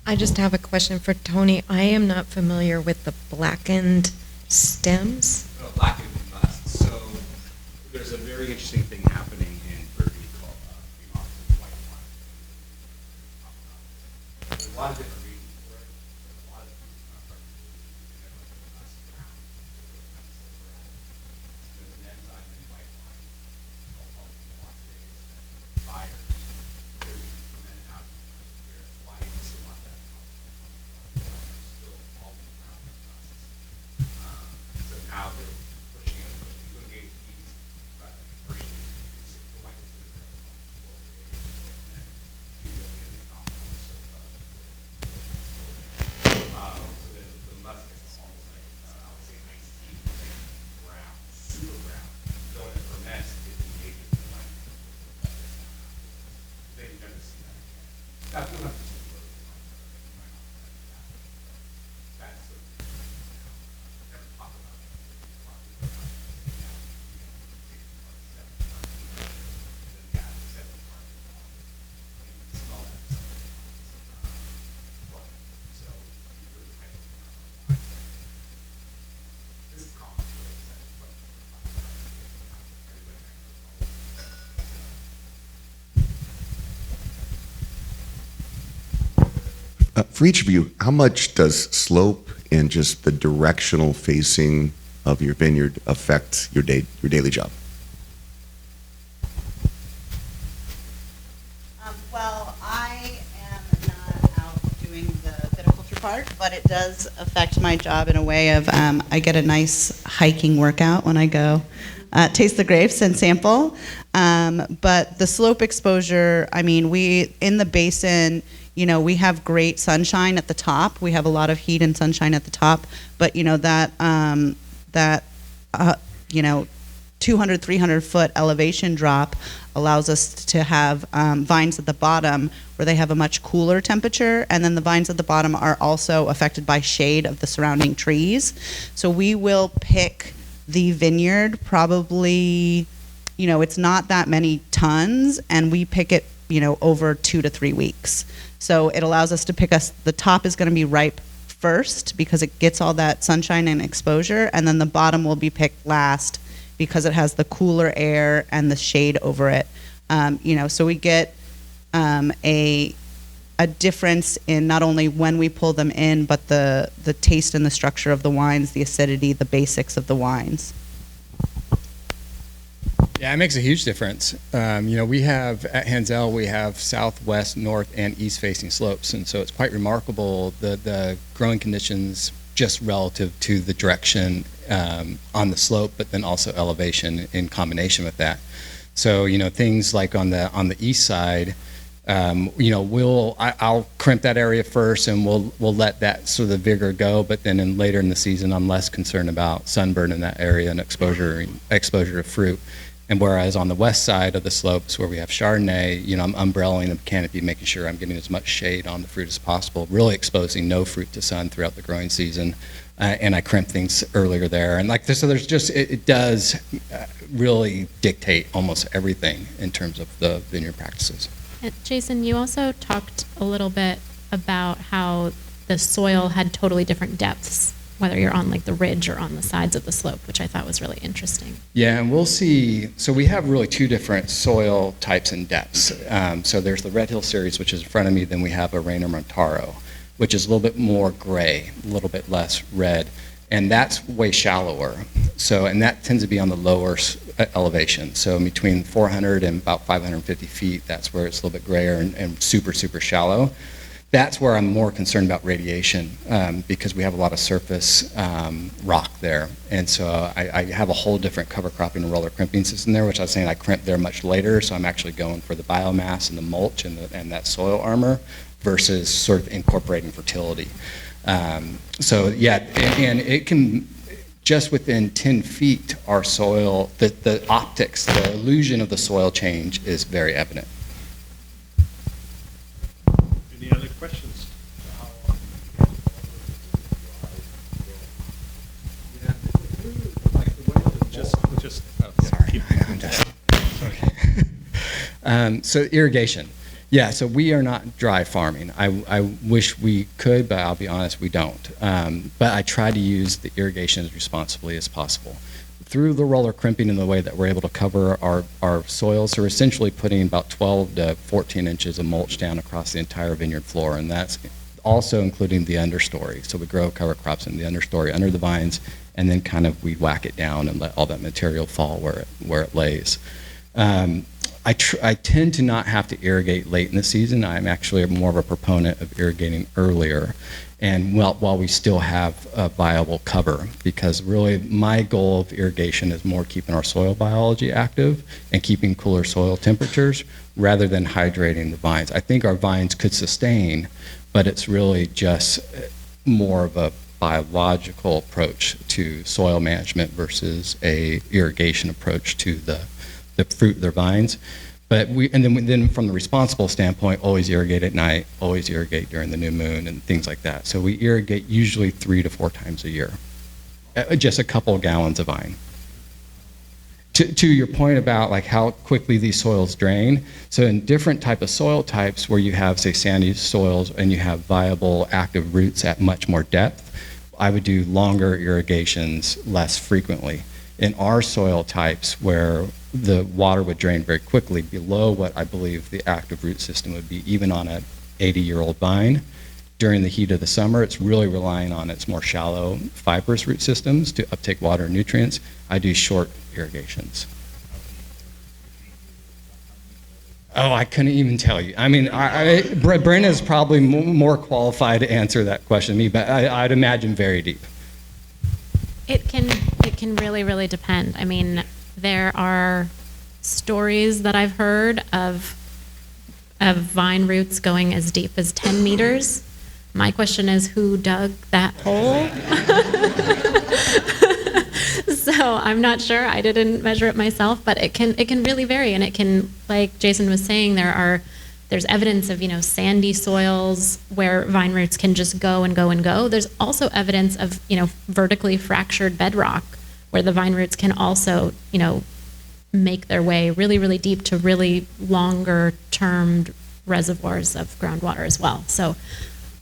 I just have a question for Tony. I am not familiar with the blackened stems. Blackened must. So there's a very interesting thing happening in Burgundy called white wine. There's a lot of different reasons for it. There's a lot of there's an enzyme in white wine called polyphenol fire. There's fermented out here. Why you still want that? Still all in the process. So now they're pushing it. You engage these rather than conversion. The white is going to so the musk is almost like, I would say, iced tea, brown, super brown. So when it ferments, it engages the wine. Then you're going to see that again. That's what I'm just going to that's the never talk about it. For each of you, how much does slope and just the directional facing of your vineyard affect your daily job? Well, I am not out doing the viticulture part, but it does affect my job in a way of I get a nice hiking workout when I go taste the grapes and sample. But the slope exposure, I mean, we in the basin, we have great sunshine at the top. We have a lot of heat and sunshine at the top, but that 200, 300 foot elevation drop allows us to have vines at the bottom where they have a much cooler temperature, and then the vines at the bottom are also affected by shade of the surrounding trees. So we will pick the vineyard probably, it's not that many tons, and we pick it, over 2 to 3 weeks. So it allows us to pick the top is going to be ripe first because it gets all that sunshine and exposure, and then the bottom will be picked last because it has the cooler air and the shade over it. So we get a difference in not only when we pull them in, but the taste and the structure of the wines, the acidity, the basics of the wines. Yeah, it makes a huge difference. We have at Hansel, we have southwest, north, and east facing slopes, and so it's quite remarkable the growing conditions just relative to the direction on the slope, but then also elevation in combination with that. So things like on the east side, I'll crimp that area first, and we'll let that sort of vigor go. But then later in the season, I'm less concerned about sunburn in that area and exposure to fruit. And whereas on the west side of the slopes where we have Chardonnay, I'm umbrelling the canopy, making sure I'm getting as much shade on the fruit as possible, really exposing no fruit to sun throughout the growing season. And I crimp things earlier there. And so there's just, it does really dictate almost everything in terms of the vineyard practices. Jason, you also talked a little bit about how the soil had totally different depths, whether you're on like the ridge or on the sides of the slope, which I thought was really interesting. Yeah, and we'll see. So we have really two different soil types and depths. So there's the Red Hill series, which is in front of me. Then we have a Rainer Montaro, which is a little bit more gray, a little bit less red. And that's way shallower. And that tends to be on the lower elevation. So between 400 and about 550 feet, that's where it's a little bit grayer and super, super shallow. That's where I'm more concerned about radiation because we have a lot of surface rock there. And so I have a whole different cover cropping and roller crimping system there, which I was saying I crimp there much later. So I'm actually going for the biomass and the mulch and that soil armor versus sort of incorporating fertility. And it can, just within 10 feet, our soil, the optics, the illusion of the soil change is very evident. Any other questions? So irrigation. Yeah, so we are not dry farming. I wish we could, but I'll be honest, we don't. But I try to use the irrigation as responsibly as possible. Through the roller crimping and the way that we're able to cover our soils, so we're essentially putting about 12 to 14 inches of mulch down across the entire vineyard floor, and that's also including the understory. So we grow cover crops in the understory under the vines, and then kind of we whack it down and let all that material fall where it lays. I tend to not have to irrigate late in the season. I'm actually more of a proponent of irrigating earlier, and while we still have a viable cover, because really my goal of irrigation is more keeping our soil biology active and keeping cooler soil temperatures rather than hydrating the vines. I think our vines could sustain, but it's really just more of a biological approach to soil management versus a irrigation approach to the fruit of their vines. But then from the responsible standpoint, always irrigate at night, always irrigate during the new moon and things like that. So we irrigate usually 3 to 4 times a year, just a couple of gallons of vine. To your point about like how quickly these soils drain, so in different type of soil types where you have, say, sandy soils and you have viable active roots at much more depth, I would do longer irrigations less frequently. In our soil types where the water would drain very quickly below what I believe the active root system would be, even on an 80-year-old vine, during the heat of the summer, it's really relying on its more shallow fibrous root systems to uptake water and nutrients. I do short irrigations. Oh, I couldn't even tell you. I mean, Brenna is probably more qualified to answer that question than me, but I'd imagine very deep. It can really, really depend. I mean, there are stories that I've heard of vine roots going as deep as 10 meters. My question is, who dug that hole? So I'm not sure. I didn't measure it myself, but it can really vary, and it can, like Jason was saying, there's evidence of sandy soils where vine roots can just go and go and go. There's also evidence of vertically fractured bedrock where the vine roots can also make their way really, really deep to really longer termed reservoirs of groundwater as well. So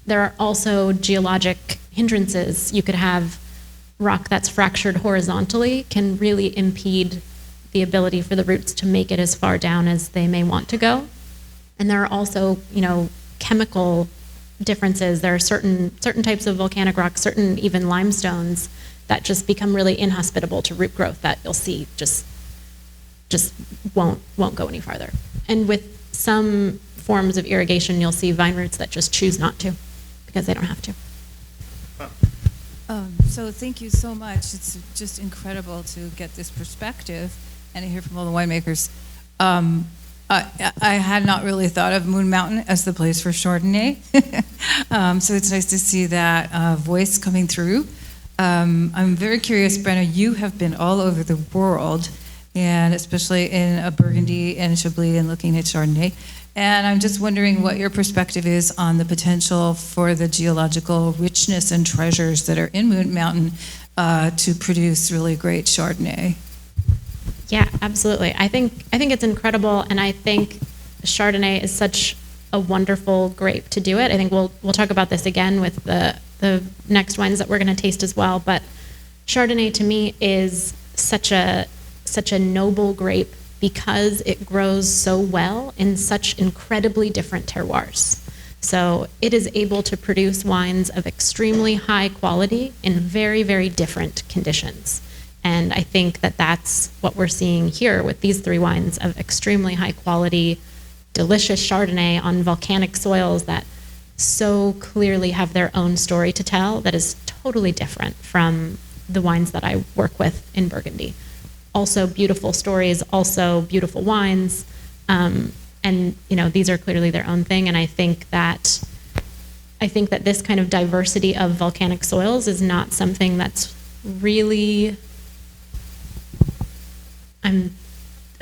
there are also geologic hindrances. You could have rock that's fractured horizontally can really impede the ability for the roots to make it as far down as they may want to go. And there are also, chemical differences. There are certain types of volcanic rocks, certain even limestones that just become really inhospitable to root growth that you'll see just won't go any farther. And with some forms of irrigation, you'll see vine roots that just choose not to because they don't have to. So thank you so much. It's just incredible to get this perspective and to hear from all the winemakers. I had not really thought of Moon Mountain as the place for Chardonnay. So it's nice to see that voice coming through. I'm very curious, Brenna, you have been all over the world, and especially in Burgundy and Chablis and looking at Chardonnay. And I'm just wondering what your perspective is on the potential for the geological richness and treasures that are in Moon Mountain to produce really great Chardonnay. Yeah, absolutely. I think it's incredible, and I think Chardonnay is such a wonderful grape to do it. I think we'll talk about this again with the next wines that we're going to taste as well. But Chardonnay to me is such a noble grape because it grows so well in such incredibly different terroirs. So it is able to produce wines of extremely high quality in very, very different conditions. And I think that that's what we're seeing here with these three wines of extremely high quality, delicious Chardonnay on volcanic soils that so clearly have their own story to tell that is totally different from the wines that I work with in Burgundy. Also beautiful stories, also beautiful wines, and these are clearly their own thing. And I think that this kind of diversity of volcanic soils is not something that's really. I'm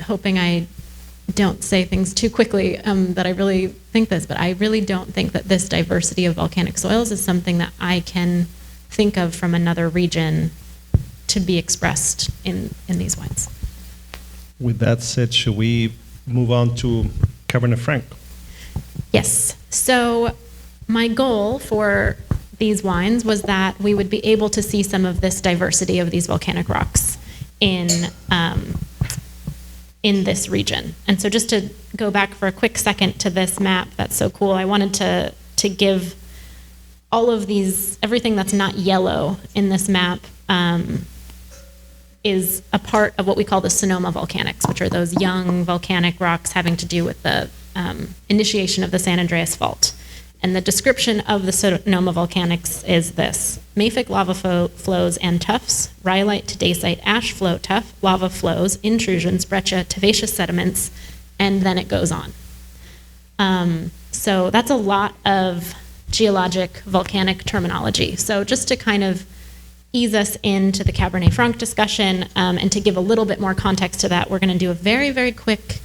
hoping I don't say things too quickly that I really think this, but I really don't think that this diversity of volcanic soils is something that I can think of from another region to be expressed in these wines. With that said, should we move on to Cabernet Franc? Yes. So my goal for these wines was that we would be able to see some of this diversity of these volcanic rocks in this region. And so just to go back for a quick second to this map, that's so cool. I wanted to give all of these, everything that's not yellow in this map is a part of what we call the Sonoma volcanics, which are those young volcanic rocks having to do with the initiation of the San Andreas Fault. And the description of the Sonoma volcanics is this: mafic lava flows and tuffs, rhyolite to dacite ash flow tuff, lava flows, intrusions, breccia, tufaceous sediments, and then it goes on. So that's a lot of geologic volcanic terminology. So just to kind of ease us into the Cabernet Franc discussion and to give a little bit more context to that, we're going to do a very, very quick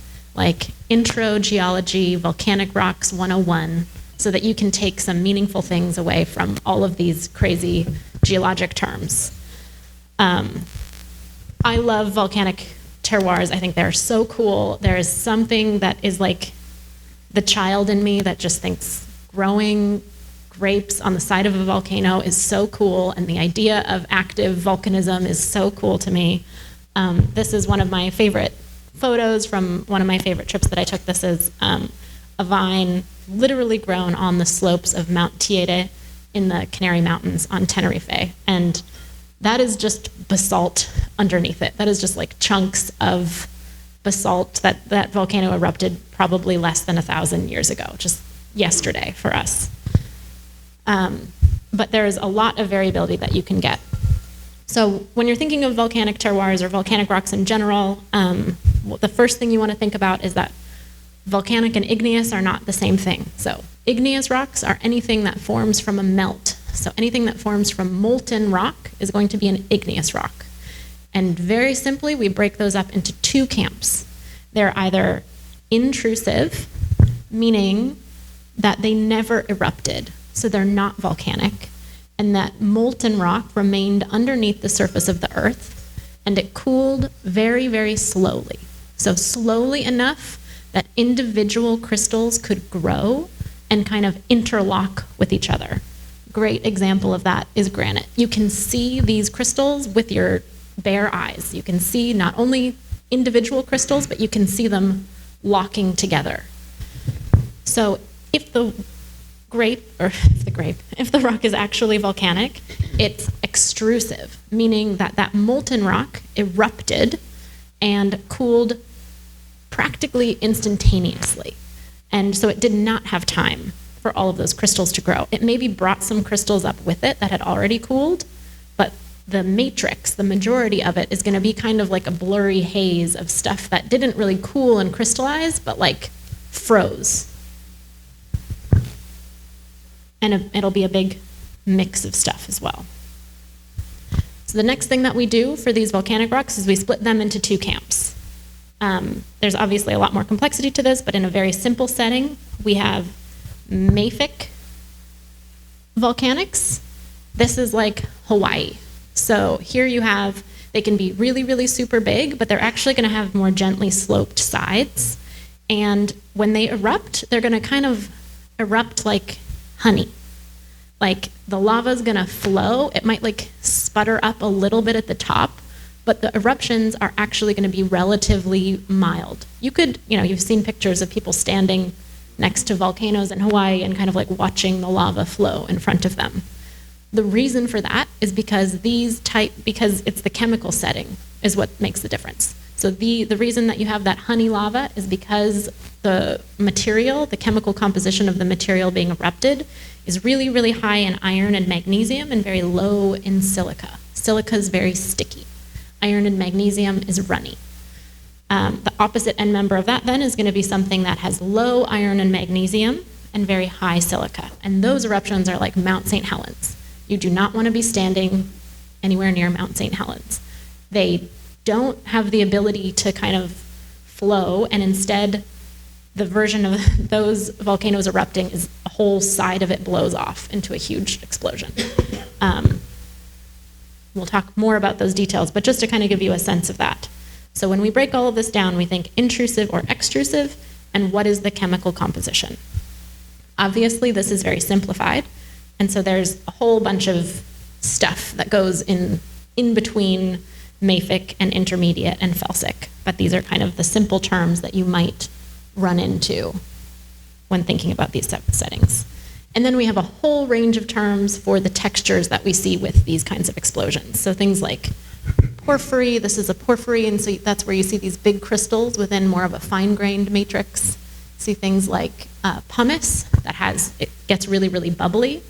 intro geology, volcanic rocks 101, so that you can take some meaningful things away from all of these crazy geologic terms. I love volcanic terroirs. I think they're so cool. There is something that is like the child in me that just thinks growing grapes on the side of a volcano is so cool, and the idea of active volcanism is so cool to me. This is one of my favorite photos from one of my favorite trips that I took. This is a vine literally grown on the slopes of Mount Teide in the Canary Mountains on Tenerife. And that is just basalt underneath it. That is just like chunks of basalt that volcano erupted probably less than 1,000 years ago, just yesterday for us. But there is a lot of variability that you can get. So when you're thinking of volcanic terroirs or volcanic rocks in general, the first thing you want to think about is that volcanic and igneous are not the same thing. So igneous rocks are anything that forms from a melt. So anything that forms from molten rock is going to be an igneous rock. And very simply, we break those up into two camps. They're either intrusive, meaning that they never erupted, so they're not volcanic, and that molten rock remained underneath the surface of the earth, and it cooled very, very slowly. So slowly enough that individual crystals could grow and kind of interlock with each other. great example of that is granite. You can see these crystals with your bare eyes. You can see not only individual crystals, but you can see them locking together. So if the rock is actually volcanic, it's extrusive, meaning that that molten rock erupted and cooled practically instantaneously. And so it did not have time for all of those crystals to grow. It maybe brought some crystals up with it that had already cooled, but the matrix, the majority of it, is going to be kind of like a blurry haze of stuff that didn't really cool and crystallize, but like froze. And it'll be a big mix of stuff as well. So the next thing that we do for these volcanic rocks is we split them into two camps. There's obviously a lot more complexity to this, but in a very simple setting, we have mafic volcanics. This is like Hawaii. So here you have, they can be really, really super big, but they're actually going to have more gently sloped sides. And when they erupt, they're going to kind of erupt like honey. Like the lava's going to flow. It might like sputter up a little bit at the top, but the eruptions are actually going to be relatively mild. You could, you've seen pictures of people standing next to volcanoes in Hawaii and kind of like watching the lava flow in front of them. The reason for that is because because it's the chemical setting is what makes the difference. So the reason that you have that honey lava is because the material, the chemical composition of the material being erupted is really, really high in iron and magnesium and very low in silica. Silica is very sticky. Iron and magnesium is runny. The opposite end member of that then is going to be something that has low iron and magnesium and very high silica. And those eruptions are like Mount St. Helens. You do not want to be standing anywhere near Mount St. Helens. They don't have the ability to kind of flow, and instead the version of those volcanoes erupting is a whole side of it blows off into a huge explosion. We'll talk more about those details, but just to kind of give you a sense of that. So when we break all of this down, we think intrusive or extrusive, and what is the chemical composition? Obviously, this is very simplified, and so there's a whole bunch of stuff that goes in between mafic and intermediate and felsic, but these are kind of the simple terms that you might run into when thinking about these settings. And then we have a whole range of terms for the textures that we see with these kinds of explosions. So things like porphyry, this is a porphyry, and so that's where you see these big crystals within more of a fine-grained matrix. See things like pumice, it gets really, really bubbly.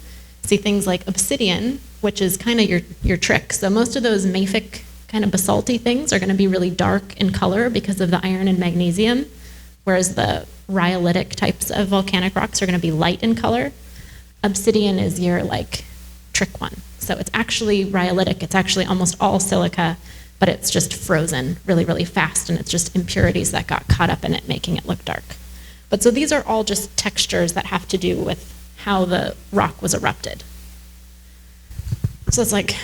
See things like obsidian, which is kind of your trick. So most of those mafic kind of basalty things are going to be really dark in color because of the iron and magnesium, whereas the rhyolitic types of volcanic rocks are going to be light in color. Obsidian is your like trick one. So it's actually rhyolitic. It's actually almost all silica, but it's just frozen really, really fast, and it's just impurities that got caught up in it, making it look dark. But so these are all just textures that have to do with how the rock was erupted. So it's like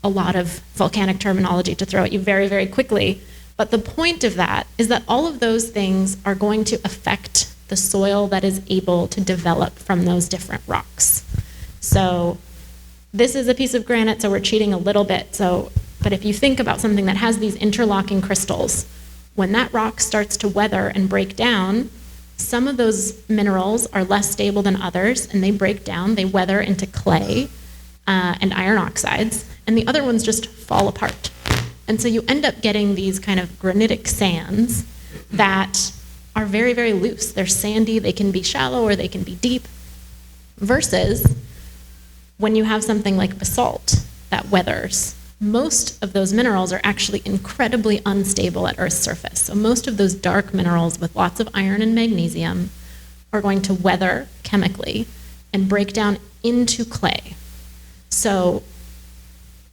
a lot of volcanic terminology to throw at you very, very quickly. But the point of that is that all of those things are going to affect the soil that is able to develop from those different rocks. So this is a piece of granite, so we're cheating a little bit. But if you think about something that has these interlocking crystals, when that rock starts to weather and break down, some of those minerals are less stable than others, and they break down, they weather into clay and iron oxides, and the other ones just fall apart. And so you end up getting these kind of granitic sands that are very, very loose. They're sandy, they can be shallow or they can be deep, versus when you have something like basalt that weathers. Most of those minerals are actually incredibly unstable at Earth's surface. So most of those dark minerals with lots of iron and magnesium are going to weather chemically and break down into clay. So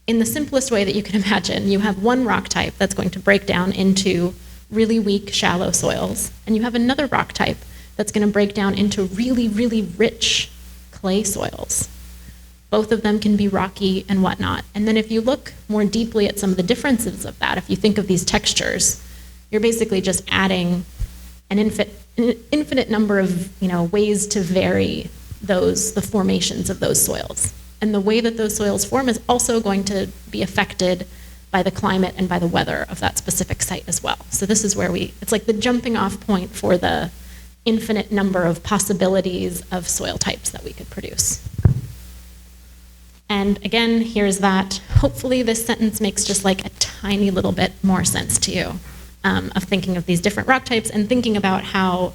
in the simplest way that you can imagine, you have one rock type that's going to break down into really weak, shallow soils, and you have another rock type that's going to break down into really, really rich clay soils. Both of them can be rocky and whatnot. And then if you look more deeply at some of the differences of that, if you think of these textures, you're basically just adding an infinite number of ways to vary the formations of those soils. And the way that those soils form is also going to be affected by the climate and by the weather of that specific site as well. So this is where it's like the jumping off point for the infinite number of possibilities of soil types that we could produce. And again, here's that. Hopefully this sentence makes just like a tiny little bit more sense to you of thinking of these different rock types and thinking about how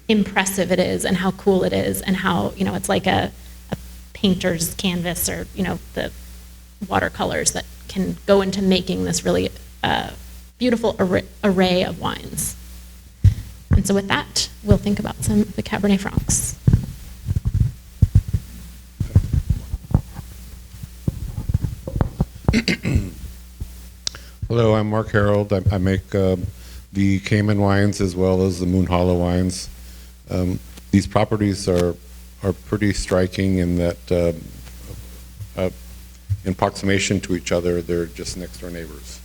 impressive it is and how cool it is and how, it's like a painter's canvas or, the watercolors that can go into making this really beautiful array of wines. And so with that, we'll think about some of the Cabernet Francs. Hello, I'm Mark Harold. I make the Cayman wines as well as the Moon Hollow wines. These properties are pretty striking in that in proximation to each other, they're just next door neighbors.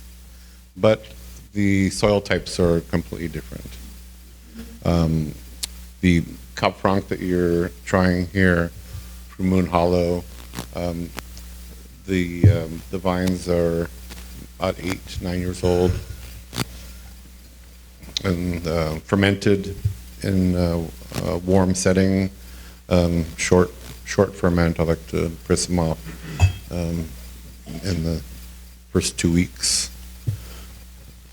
But the soil types are completely different. The Cab Franc that you're trying here from Moon Hollow, the vines are about 8-9 years old and fermented in a warm setting, short ferment. I like to press them off in the first 2 weeks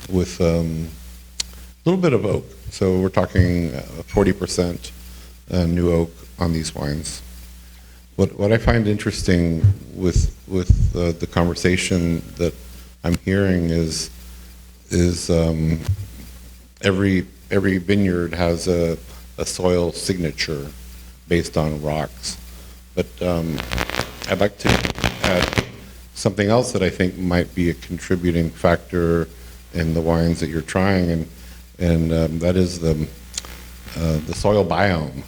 with a little bit of oak. So we're talking 40% new oak on these wines. What I find interesting with the conversation that I'm hearing is every vineyard has a soil signature based on rocks. But I'd like to add something else that I think might be a contributing factor in the wines that you're trying, and that is the soil biome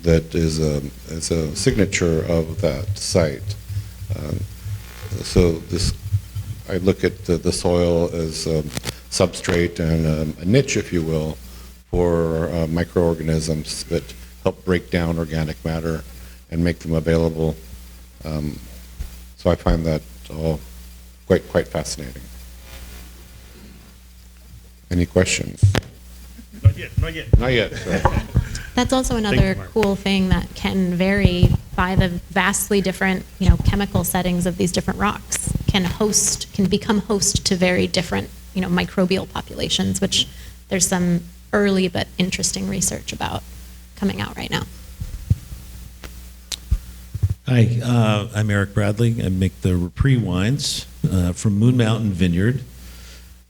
that is a signature of that site. So I look at the soil as a substrate and a niche, if you will, for microorganisms that help break down organic matter and make them available. So I find that all quite fascinating. Any questions? Not yet. Not yet. Sorry. That's also another cool thing that can vary by the vastly different, chemical settings of these different rocks. Can become host to very different, microbial populations, which there's some early but interesting research about coming out right now. Hi, I'm Eric Bradley. I make the Repris wines from Moon Mountain Vineyard.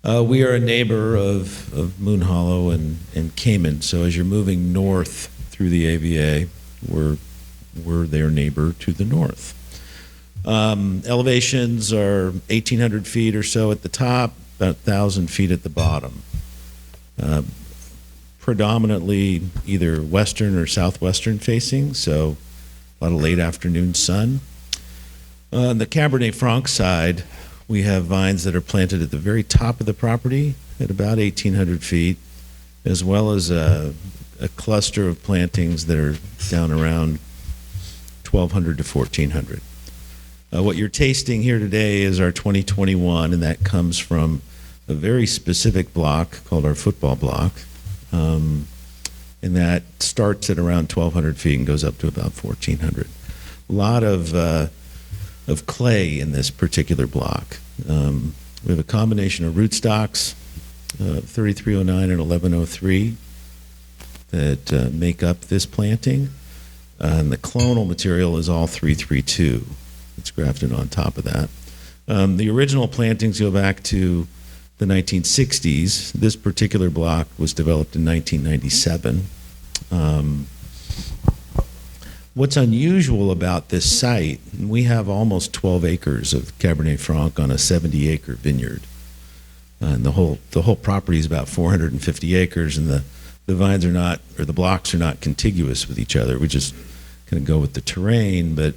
We are a neighbor of Moon Hollow and Cayman. So as you're moving north through the AVA, we're their neighbor to the north. Elevations are 1,800 feet or so at the top, about 1,000 feet at the bottom. Predominantly either western or southwestern facing, so a lot of late afternoon sun. On the Cabernet Franc side, we have vines that are planted at the very top of the property at about 1,800 feet, as well as a cluster of plantings that are down around 1,200 to 1,400. What you're tasting here today is our 2021, and that comes from a very specific block called our football block. And that starts at around 1,200 feet and goes up to about 1,400. A lot of clay in this particular block. We have a combination of rootstocks, 3309 and 1103, that make up this planting. And the clonal material is all 332. It's grafted on top of that. The original plantings go back to the 1960s. This particular block was developed in 1997. What's unusual about this site, we have almost 12 acres of Cabernet Franc on a 70-acre vineyard. And the whole property is about 450 acres, and the vines are not, or the blocks are not contiguous with each other. We just kind of go with the terrain, but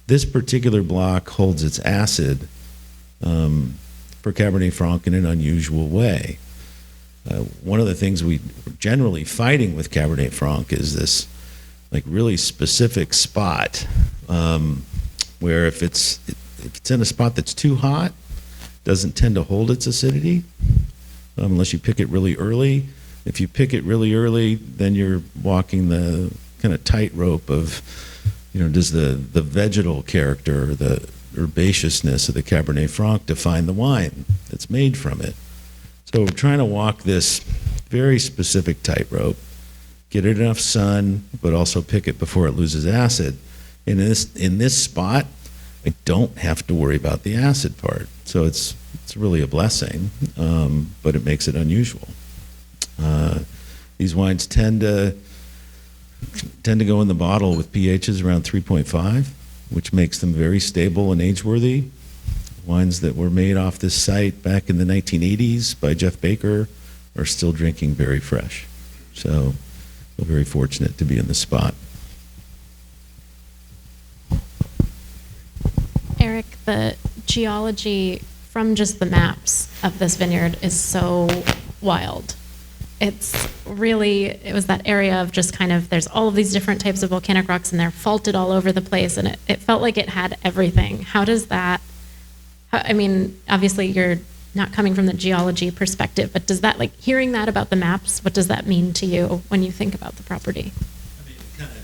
this particular block holds its acid for Cabernet Franc in an unusual way. One of the things we generally fighting with Cabernet Franc is this like really specific spot where if it's in a spot that's too hot, doesn't tend to hold its acidity unless you pick it really early. If you pick it really early, then you're walking the kind of tightrope of, does the vegetal character, the herbaceousness of the Cabernet Franc define the wine that's made from it? So we're trying to walk this very specific tightrope, get it enough sun, but also pick it before it loses acid. In this spot, I don't have to worry about the acid part. So it's really a blessing, but it makes it unusual. These wines tend to go in the bottle with pHs around 3.5, which makes them very stable and age-worthy. Wines that were made off this site back in the 1980s by Jeff Baker are still drinking very fresh. So we're very fortunate to be in this spot. Eric, the geology from just the maps of this vineyard is so wild. It was that area of just kind of, there's all of these different types of volcanic rocks and they're faulted all over the place, and it felt like it had everything. How does that, obviously you're not coming from the geology perspective, but does that, hearing that about the maps, what does that mean to you when you think about the property? It kind of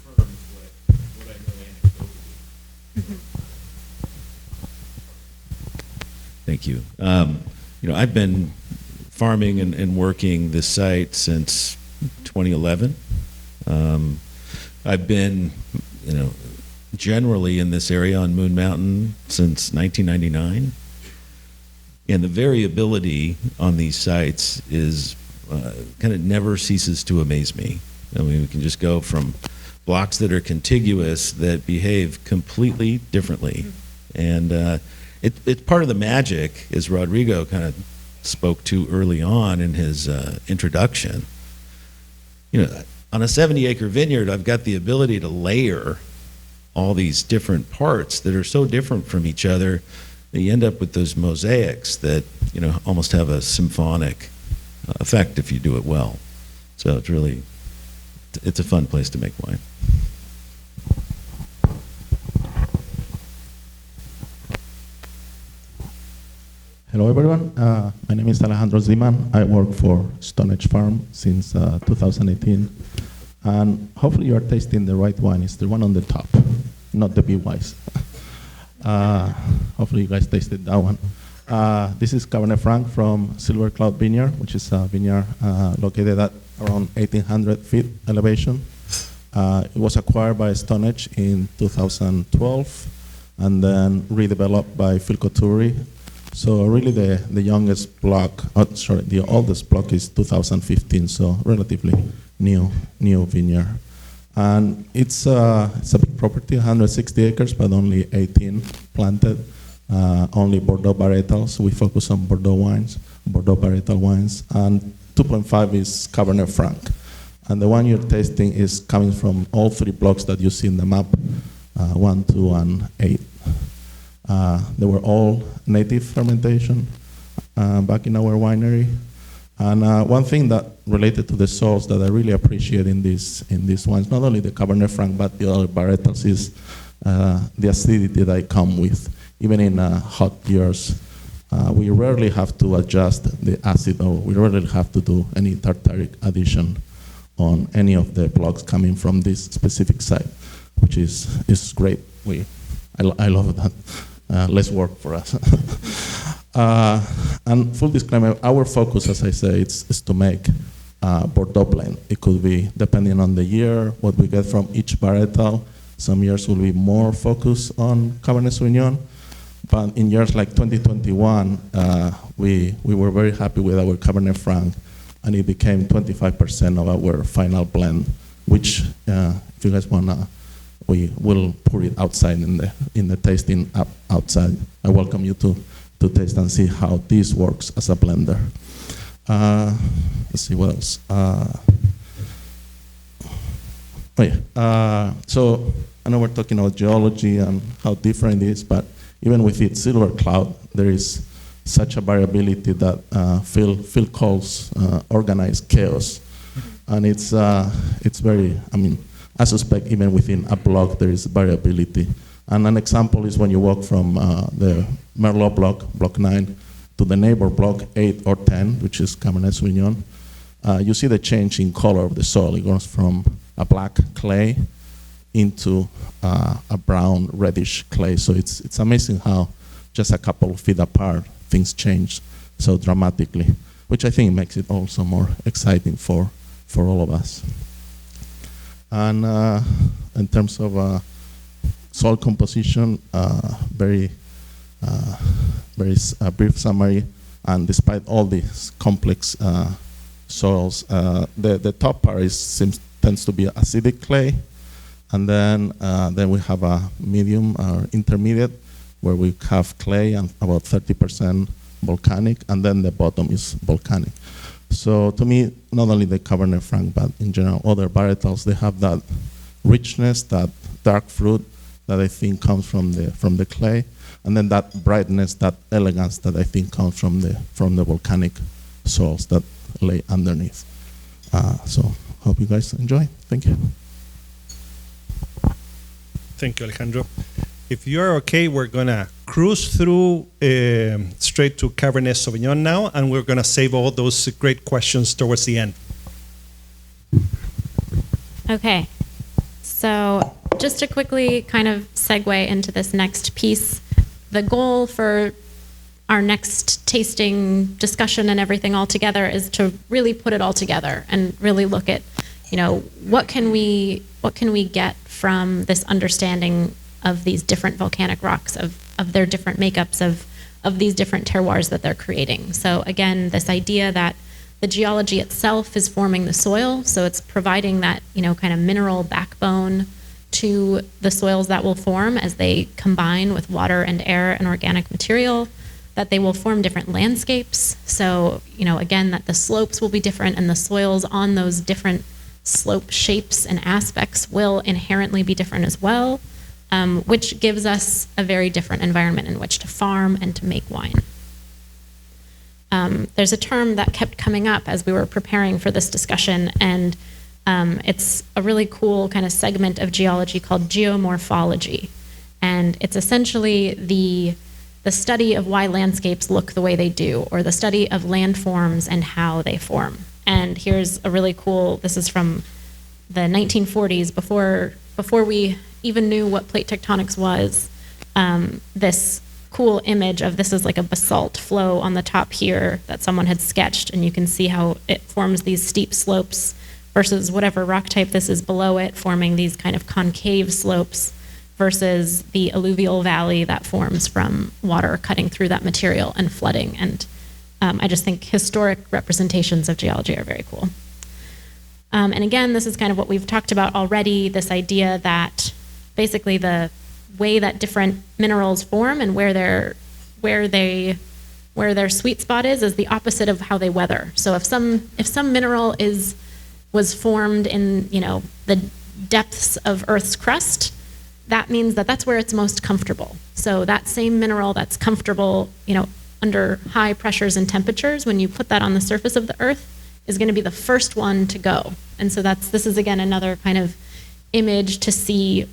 confirms what I know anecdotally. Mm-hmm. Thank you. I've been farming and working this site since 2011. I've been, generally in this area on Moon Mountain since 1999. And the variability on these sites is kind of never ceases to amaze me. We can just go from blocks that are contiguous that behave completely differently. And it's part of the magic, as Rodrigo kind of spoke to early on in his introduction. On a 70-acre vineyard, I've got the ability to layer all these different parts that are so different from each other that you end up with those mosaics that almost have a symphonic effect if you do it well. So it's a fun place to make wine. Hello everyone, my name is Alejandro Ziman. I work for Stone Edge Farm since 2018, and hopefully you are tasting the right wine. It's the one on the top, not the B-Wise. Hopefully you guys tasted that one. This is Cabernet Franc from Silver Cloud Vineyard, which is a vineyard located at around 1,800 feet elevation. It was acquired by Stone Edge in 2012 and then redeveloped by Phil Couturi. So really the youngest block, the oldest block is 2015, so relatively new vineyard. And it's a big property, 160 acres, but only 18 planted, only Bordeaux varietals. We focus on Bordeaux varietal wines, and 2.5 is Cabernet Franc. And the one you're tasting is coming from all three blocks that you see in the map, 1, 2, and 8. They were all native fermentation back in our winery. And one thing that related to the soils that I really appreciate in these wines, not only the Cabernet Franc but the other varietals, is the acidity that I come with. Even in hot years, we rarely have to adjust the acid, or we rarely have to do any tartaric addition on any of the blocks coming from this specific site, which is great. I love that. Less work for us. And full disclaimer, our focus, as I say, is to make Bordeaux blend. It could be, depending on the year, what we get from each varietal. Some years will be more focused on Cabernet Sauvignon. But in years like 2021, we were very happy with our Cabernet Franc, and it became 25% of our final blend, which, if you guys wanna, we will pour it outside in the tasting outside. I welcome you to taste and see how this works as a blender. Let's see what else. So I know we're talking about geology and how different it is, but even with its Silver Cloud, there is such a variability that Phil calls organized chaos, and it's very. I suspect even within a block there is variability. And an example is when you walk from the Merlot block, block 9, to the neighbor block 8 or 10, which is Cabernet Sauvignon, you see the change in color of the soil. It goes from a black clay into a brown reddish clay. So it's amazing how just a couple of feet apart things change so dramatically, which I think makes it also more exciting for all of us. And in terms of soil composition, very brief summary. And despite all these complex soils, the top part tends to be acidic clay, and then we have a medium or intermediate where we have clay and about 30% volcanic, and then the bottom is volcanic. So to me, not only the Cabernet Franc, but in general other varietals, they have that richness, that dark fruit that I think comes from the clay, and then that brightness, that elegance that I think comes from the volcanic soils that lay underneath. So hope you guys enjoy. Thank you. Thank you, Alejandro. If you're okay, we're gonna cruise through straight to Cabernet Sauvignon now, and we're gonna save all those great questions towards the end. Okay, so just to quickly kind of segue into this next piece, the goal for our next tasting discussion and everything all together is to really put it all together and really look at, what can we get from this understanding of these different volcanic rocks, of their different makeups, of these different terroirs that they're creating. So again, this idea that the geology itself is forming the soil, so it's providing that, kind of mineral backbone to the soils that will form as they combine with water and air and organic material, that they will form different landscapes. So, again, that the slopes will be different and the soils on those different slope shapes and aspects will inherently be different as well, which gives us a very different environment in which to farm and to make wine. There's a term that kept coming up as we were preparing for this discussion, and it's a really cool kind of segment of geology called geomorphology. And it's essentially the study of why landscapes look the way they do, or the study of landforms and how they form. And here's a really cool, this is from the 1940s, before we even knew what plate tectonics was, this cool image of this is like a basalt flow on the top here that someone had sketched, and you can see how it forms these steep slopes versus whatever rock type this is below it, forming these kind of concave slopes versus the alluvial valley that forms from water cutting through that material and flooding. And I just think historic representations of geology are very cool. And again, this is kind of what we've talked about already, this idea that basically the way that different minerals form and where their sweet spot is the opposite of how they weather. So if some mineral was formed in the depths of Earth's crust, that means that that's where it's most comfortable. So that same mineral that's comfortable, under high pressures and temperatures, when you put that on the surface of the Earth, is going to be the first one to go. And so this is again another kind of image to see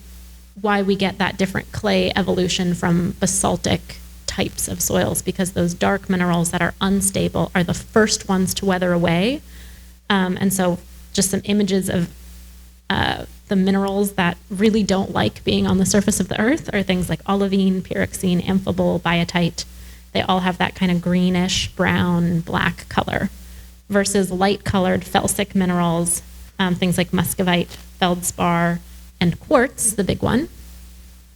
why we get that different clay evolution from basaltic types of soils, because those dark minerals that are unstable are the first ones to weather away. And so just some images of the minerals that really don't like being on the surface of the Earth are things like olivine, pyroxene, amphibole, biotite. They all have that kind of greenish, brown, black color, versus light-colored felsic minerals, things like muscovite, feldspar, and quartz, the big one,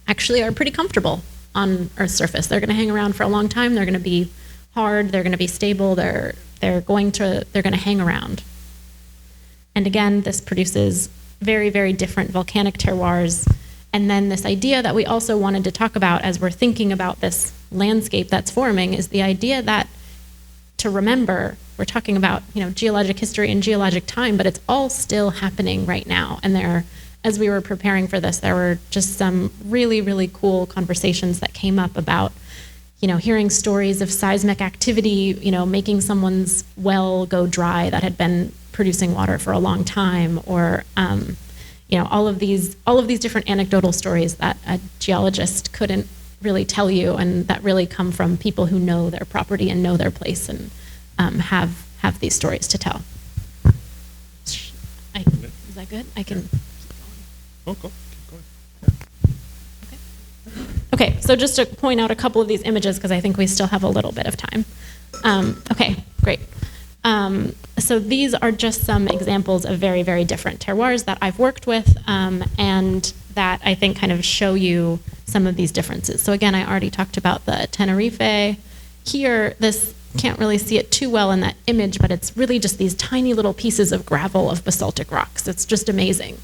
actually are pretty comfortable on Earth's surface. They're going to hang around for a long time. They're going to be hard. They're going to be stable. They're going to hang around. And again, this produces very, very different volcanic terroirs. And then this idea that we also wanted to talk about as we're thinking about this landscape that's forming is the idea that, to remember, we're talking about geologic history and geologic time, but it's all still happening right now. And as we were preparing for this, there were just some really, really cool conversations that came up about hearing stories of seismic activity, making someone's well go dry that had been producing water for a long time, or all of these different anecdotal stories that a geologist couldn't really tell you, and that really come from people who know their property and know their place and have these stories to tell. Is that good? I can. Oh, go. Okay, so just to point out a couple of these images, because I think we still have a little bit of time. Okay, great. So these are just some examples of very, very different terroirs that I've worked with, and that I think kind of show you some of these differences. So again, I already talked about the Tenerife. Here, this can't really see it too well in that image, but it's really just these tiny little pieces of gravel of basaltic rocks. It's just amazing.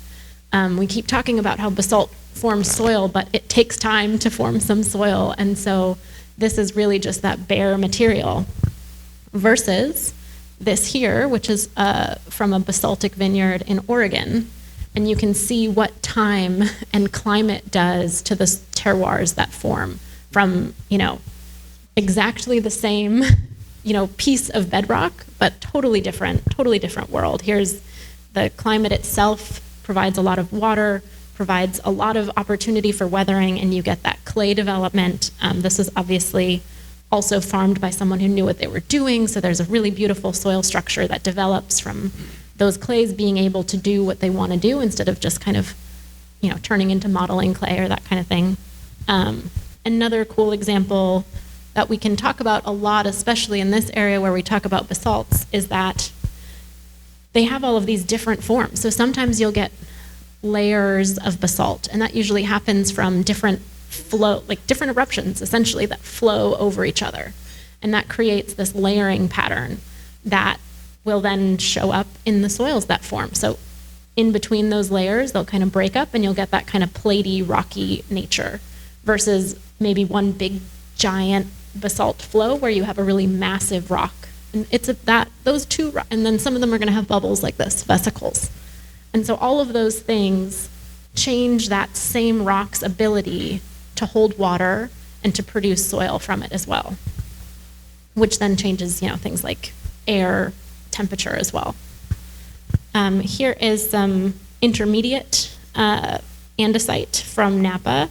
We keep talking about how basalt forms soil, but it takes time to form some soil, and so this is really just that bare material versus this here, which is from a basaltic vineyard in Oregon, and you can see what time and climate does to the terroirs that form from, exactly the same, piece of bedrock, but totally different world. Here's the climate itself provides a lot of water, provides a lot of opportunity for weathering, and you get that clay development. This is obviously also farmed by someone who knew what they were doing, so there's a really beautiful soil structure that develops from those clays being able to do what they want to do instead of just kind of, turning into modeling clay or that kind of thing. Another cool example that we can talk about a lot, especially in this area where we talk about basalts, is that they have all of these different forms. So sometimes you'll get layers of basalt, and that usually happens from different different eruptions, essentially, that flow over each other. And that creates this layering pattern that will then show up in the soils that form. So in between those layers, they'll kind of break up, and you'll get that kind of platey, rocky nature, versus maybe one big, giant basalt flow where you have a really massive rock. And it's those two, and then some of them are going to have bubbles like this, vesicles. And so all of those things change that same rock's ability to hold water and to produce soil from it as well, which then changes, things like air temperature as well. Here is some intermediate andesite from Napa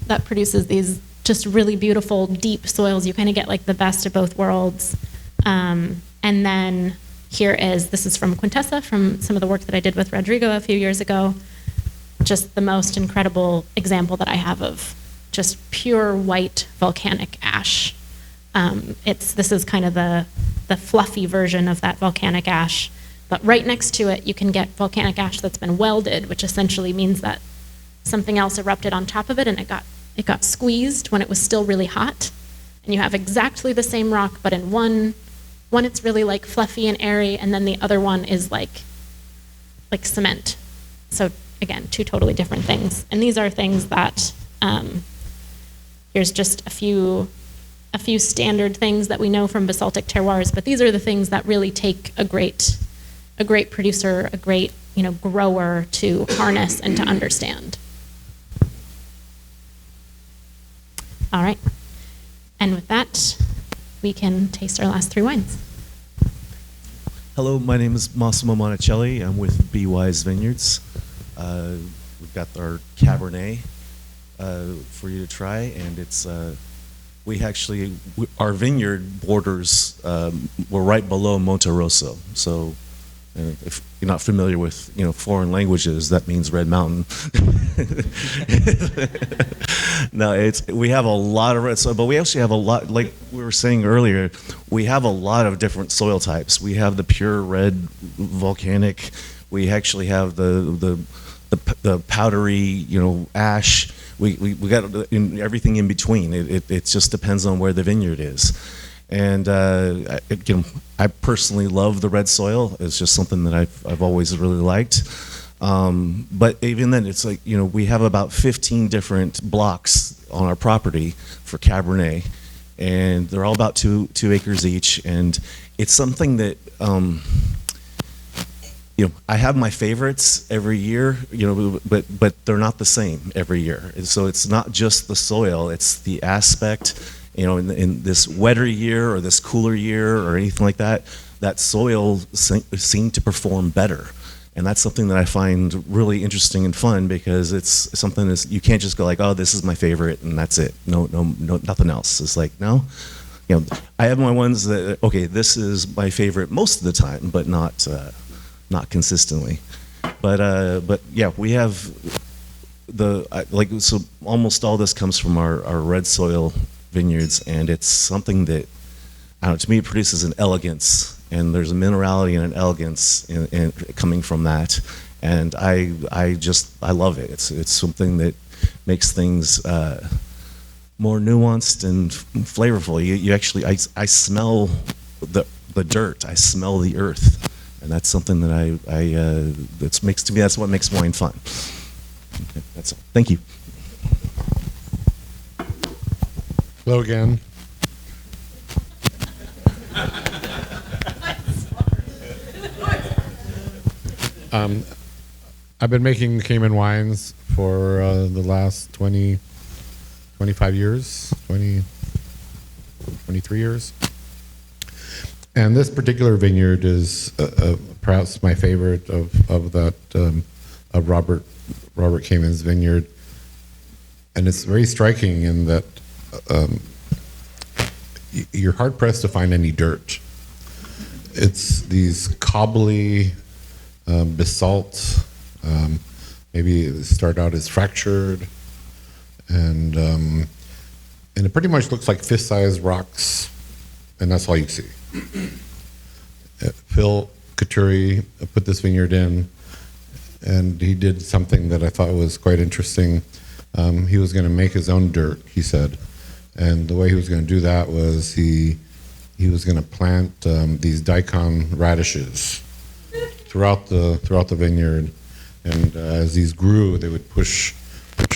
that produces these just really beautiful deep soils. You kind of get like the best of both worlds. And then this is from Quintessa, from some of the work that I did with Rodrigo a few years ago. Just the most incredible example that I have of just pure white volcanic ash. This is kind of the fluffy version of that volcanic ash, but right next to it you can get volcanic ash that's been welded, which essentially means that something else erupted on top of it and it got squeezed when it was still really hot, and you have exactly the same rock, but in one it's really like fluffy and airy, and then the other one is like cement. So again, two totally different things. And these are things that here's just a few standard things that we know from basaltic terroirs, but these are the things that really take a great producer, a great grower to harness and to understand. All right, and with that, we can taste our last three wines. Hello, my name is Massimo Monticelli. I'm with Be Wise Vineyards. We've got our Cabernet for you to try, and it's our vineyard borders were right below Monte Rosso. So if you're not familiar with foreign languages, that means Red Mountain. No, we have a lot of red soil, but we actually have a lot, like we were saying earlier, we have a lot of different soil types. We have the pure red volcanic. We actually have the powdery, ash. We got everything in between. It just depends on where the vineyard is. And I personally love the red soil. It's just something that I've always really liked. But even then, it's like, we have about 15 different blocks on our property for Cabernet, and they're all about 2 acres each. And it's something that, I have my favorites every year, but they're not the same every year. And so it's not just the soil, it's the aspect, in this wetter year or this cooler year or anything like that, that soil seemed to perform better. And that's something that I find really interesting and fun, because it's something that you can't just go like, oh, this is my favorite and that's it. No, nothing else. It's like, no, I have my ones that, okay, this is my favorite most of the time, but not consistently. But yeah, we have so almost all this comes from our red soil vineyards, and it's something that, I don't know, to me it produces an elegance, and there's a minerality and an elegance in coming from that, and I love it. It's something that makes things more nuanced and flavorful. You actually, I smell the dirt, I smell the earth, and that's something that that's what makes wine fun. Okay, that's all. Thank you. Hello again. I've been making Cayman wines for the last 25 years, 23 years. And this particular vineyard is perhaps my favorite of that, of Robert Cayman's vineyard. And it's very striking in that you're hard pressed to find any dirt. It's these cobbly basalt, maybe it start out as fractured, and it pretty much looks like fist-sized rocks, and that's all you see. Phil Couturi put this vineyard in, and he did something that I thought was quite interesting. He was going to make his own dirt, he said, and the way he was going to do that was he was going to plant these daikon radishes throughout the vineyard, and as these grew, they would push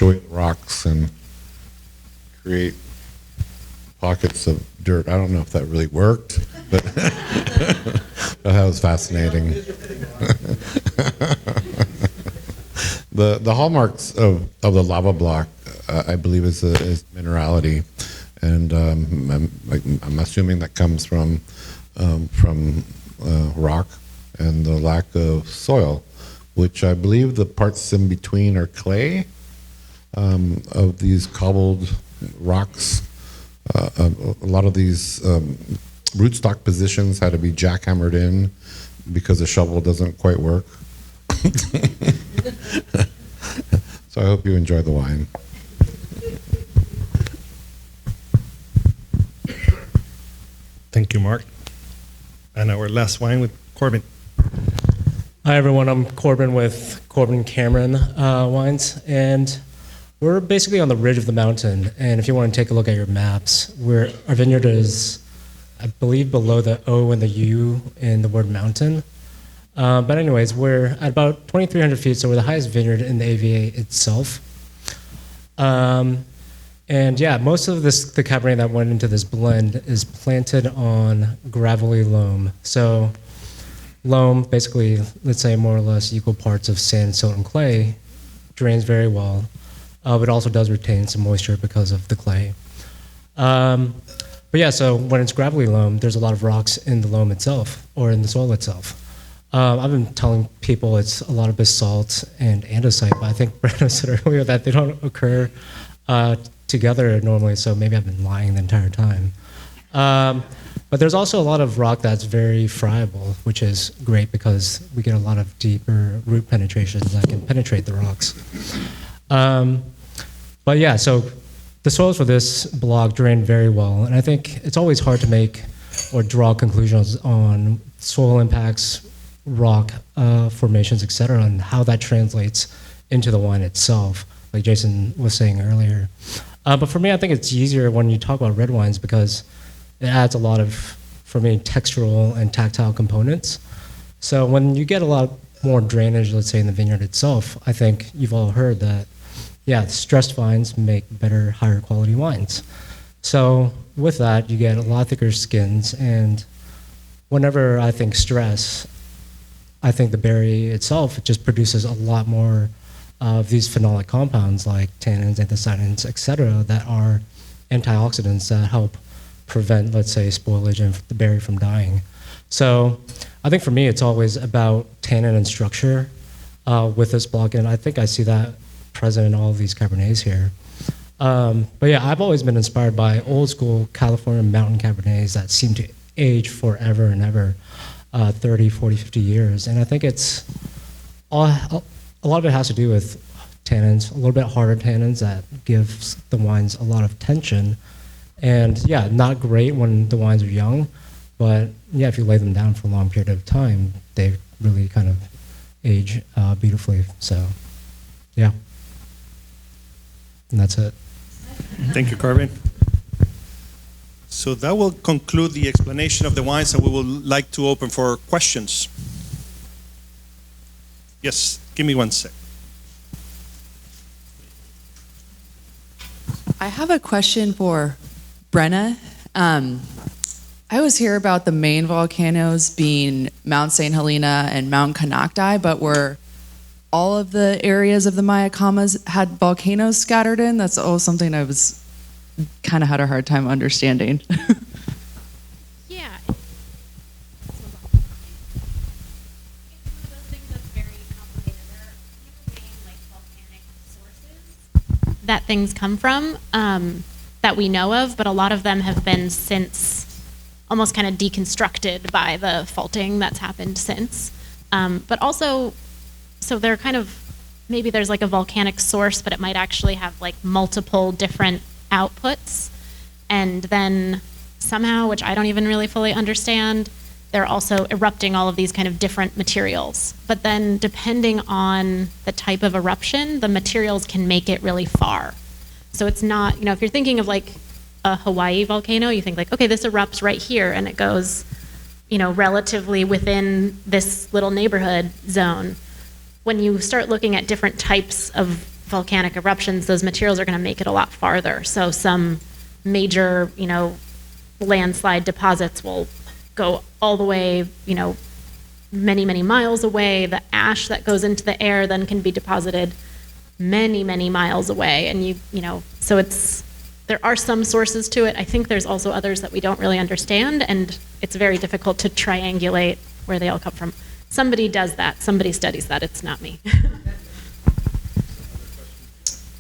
away the rocks and create pockets of dirt. I don't know if that really worked, but that was fascinating. The hallmarks of the lava block, I believe, is minerality, and I'm assuming that comes from rock and the lack of soil, which I believe the parts in between are clay, of these cobbled rocks. A lot of these rootstock positions had to be jackhammered in because the shovel doesn't quite work. So I hope you enjoy the wine. Thank you, Mark. And our last wine with Corbin. Hi, everyone. I'm Corbin with Corbin Cameron Wines, and we're basically on the ridge of the mountain. And if you want to take a look at your maps, our vineyard is, I believe, below the O and the U in the word mountain. But anyways, we're at about 2,300 feet, so we're the highest vineyard in the AVA itself. And yeah, most of the Cabernet that went into this blend is planted on gravelly loam. So loam, basically, let's say more or less equal parts of sand, silt, and clay, drains very well, but also does retain some moisture because of the clay. But yeah, so when it's gravelly loam, there's a lot of rocks in the loam itself, or in the soil itself. I've been telling people it's a lot of basalt and andesite, but I think Brenna said earlier that they don't occur together normally, so maybe I've been lying the entire time. But there's also a lot of rock that's very friable, which is great because we get a lot of deeper root penetrations that can penetrate the rocks. But yeah, so the soils for this block drain very well, and I think it's always hard to make or draw conclusions on soil impacts, rock formations, etc., and how that translates into the wine itself, like Jason was saying earlier. But for me, I think it's easier when you talk about red wines because it adds a lot of, for me, textural and tactile components. So when you get a lot more drainage, let's say in the vineyard itself, I think you've all heard that, yeah, stressed vines make better, higher quality wines. So with that, you get a lot thicker skins, and whenever I think stress, I think the berry itself just produces a lot more of these phenolic compounds like tannins, anthocyanins, etc., that are antioxidants that help prevent, let's say, spoilage and the berry from dying. So I think for me, it's always about tannin and structure with this block, and I think I see that present in all of these Cabernets here. But yeah, I've always been inspired by old school California mountain Cabernets that seem to age forever and ever, 30, 40, 50 years. And I think it's a lot of it has to do with tannins, a little bit harder tannins that gives the wines a lot of tension. And yeah, not great when the wines are young, but yeah, if you lay them down for a long period of time, they really kind of age beautifully. So yeah, and that's it. Thank you, Corbin. So that will conclude the explanation of the wines, and we would like to open for questions. Yes, give me 1 sec. I have a question for Brenna. I always hear about the main volcanoes being Mount St. Helena and Mount Canacti, but were all of the areas of the Mayacamas had volcanoes scattered in? That's always something I was kind of had a hard time understanding. Yeah. It's one of those things that's very complicated. There are main volcanic sources that things come from that we know of, but a lot of them have been since almost kind of deconstructed by the faulting that's happened since. But also, so they're kind of, maybe there's a volcanic source, but it might actually have multiple different outputs. And then somehow, which I don't even really fully understand, they're also erupting all of these kind of different materials. But then depending on the type of eruption, the materials can make it really far. So it's not, if you're thinking of a Hawaii volcano, you think okay, this erupts right here and it goes, relatively within this little neighborhood zone. When you start looking at different types of volcanic eruptions, those materials are going to make it a lot farther. So some major, landslide deposits will go all the way, many, many miles away. The ash that goes into the air then can be deposited many, many miles away. And so there are some sources to it. I think there's also others that we don't really understand, and it's very difficult to triangulate where they all come from. Somebody does that. Somebody studies that. It's not me.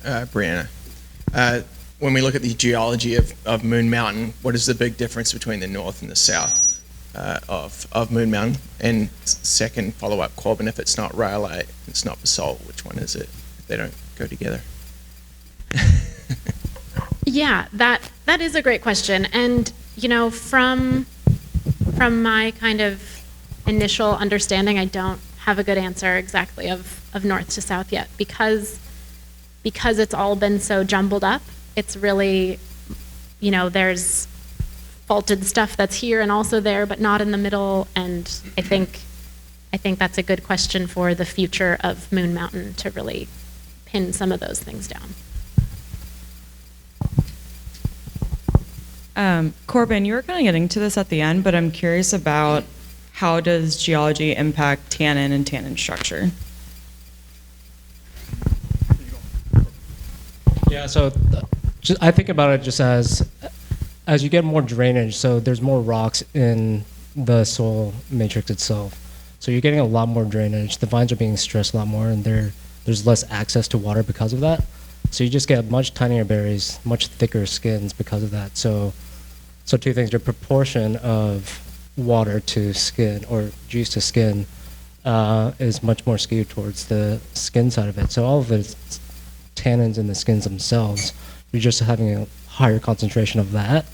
Brianna, when we look at the geology of Moon Mountain, what is the big difference between the north and the south of Moon Mountain? And second follow-up, Corbin, if it's not rhyolite, it's not basalt, which one is it? If they don't go together. Yeah, that is a great question. And, from my kind of initial understanding, I don't have a good answer exactly of north to south yet, because it's all been so jumbled up. It's really, there's faulted stuff that's here and also there, but not in the middle. And I think that's a good question for the future of Moon Mountain to really pin some of those things down. Corbin, you were kind of getting to this at the end, but I'm curious about how does geology impact tannin and tannin structure? Yeah, so I think about it just as you get more drainage, so there's more rocks in the soil matrix itself. So you're getting a lot more drainage. The vines are being stressed a lot more, and there's less access to water because of that. So you just get much tinier berries, much thicker skins because of that. So two things: the proportion of water to skin or juice to skin is much more skewed towards the skin side of it. So all of the tannins in the skins themselves, you're just having a higher concentration of that.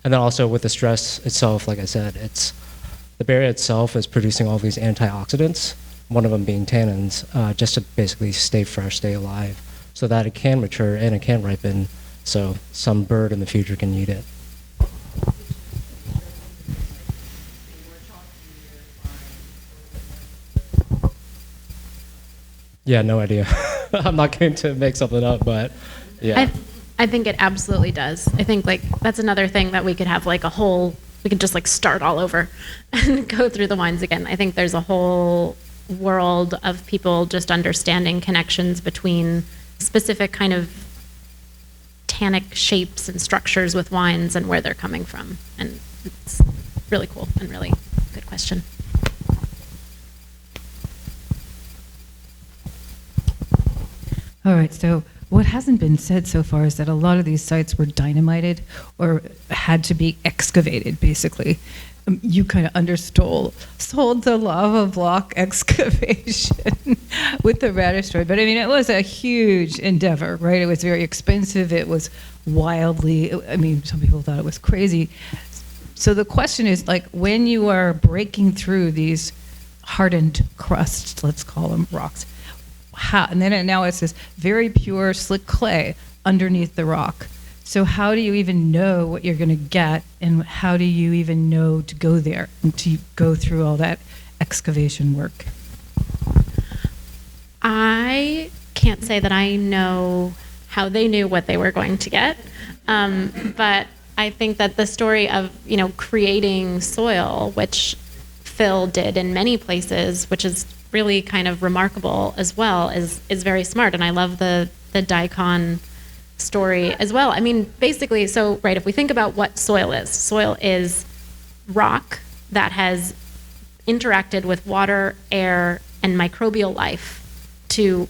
And then also with the stress itself, like I said, the berry itself is producing all these antioxidants, one of them being tannins, just to basically stay fresh, stay alive, so that it can mature and it can ripen, so some bird in the future can eat it. Yeah, no idea. I'm not going to make something up, but yeah. I think it absolutely does. I think that's another thing that we could have we could just start all over and go through the wines again. I think there's a whole world of people just understanding connections between specific kind of tannic shapes and structures with wines and where they're coming from. And it's really cool and really good question. All right, so what hasn't been said so far is that a lot of these sites were dynamited or had to be excavated, basically. You kind of sold the lava block excavation with the radish story. But I mean, it was a huge endeavor, right? It was very expensive. It was wildly, I mean, some people thought it was crazy. So the question is, like, when you are breaking through these hardened crusts, let's call them rocks, how, and then now it's this very pure, slick clay underneath the rock. So how do you even know what you're going to get, and how do you even know to go there and to go through all that excavation work? I can't say that I know how they knew what they were going to get, but I think that the story of, you know, creating soil, which Phil did in many places, which is really kind of remarkable as well, is very smart. And I love the daikon story as well. I mean, basically, so, right, if we think about what soil is rock that has interacted with water, air, and microbial life to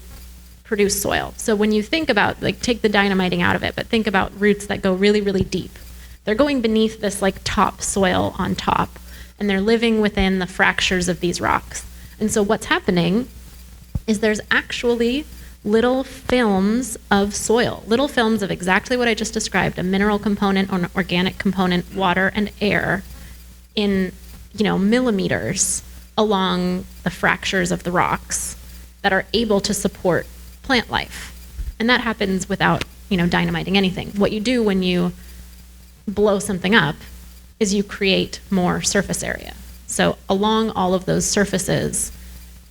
produce soil. So when you think about, like, take the dynamiting out of it, but think about roots that go really, really deep. They're going beneath this, like, top soil on top, and they're living within the fractures of these rocks. And so what's happening is there's actually little films of soil, little films of exactly what I just described, a mineral component or an organic component, water and air, in, you know, millimeters along the fractures of the rocks that are able to support plant life. And that happens without, you know, dynamiting anything. What you do when you blow something up is you create more surface area. So along all of those surfaces,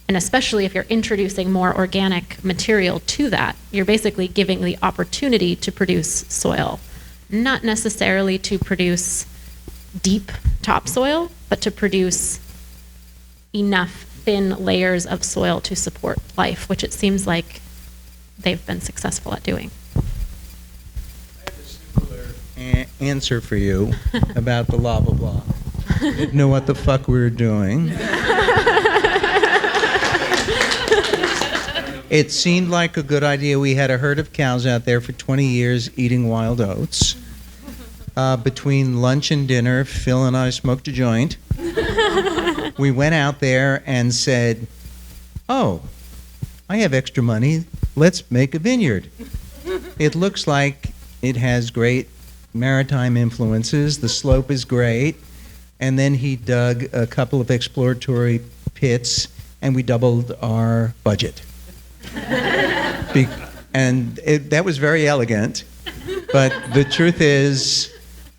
and especially if you're introducing more organic material to that, you're basically giving the opportunity to produce soil, not necessarily to produce deep topsoil, but to produce enough thin layers of soil to support life, which it seems like they've been successful at doing. Answer for you about the lava block. Didn't know what the fuck we were doing. It seemed like a good idea. We had a herd of cows out there for 20 years eating wild oats. Between lunch and dinner, Phil and I smoked a joint. We went out there and said, oh, I have extra money. Let's make a vineyard. It looks like it has great maritime influences. The slope is great. And then he dug a couple of exploratory pits, and we doubled our budget. And that was very elegant. But the truth is,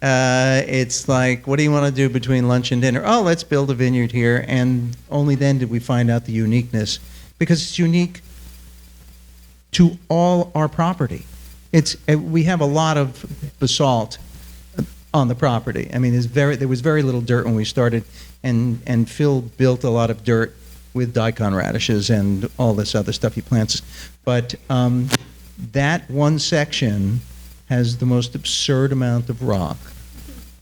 it's like, what do you want to do between lunch and dinner? Oh, let's build a vineyard here. And only then did we find out the uniqueness, because it's unique to all our property. We have a lot of basalt on the property. I mean, there was very little dirt when we started, and Phil built a lot of dirt with daikon radishes and all this other stuff he plants. But that one section has the most absurd amount of rock.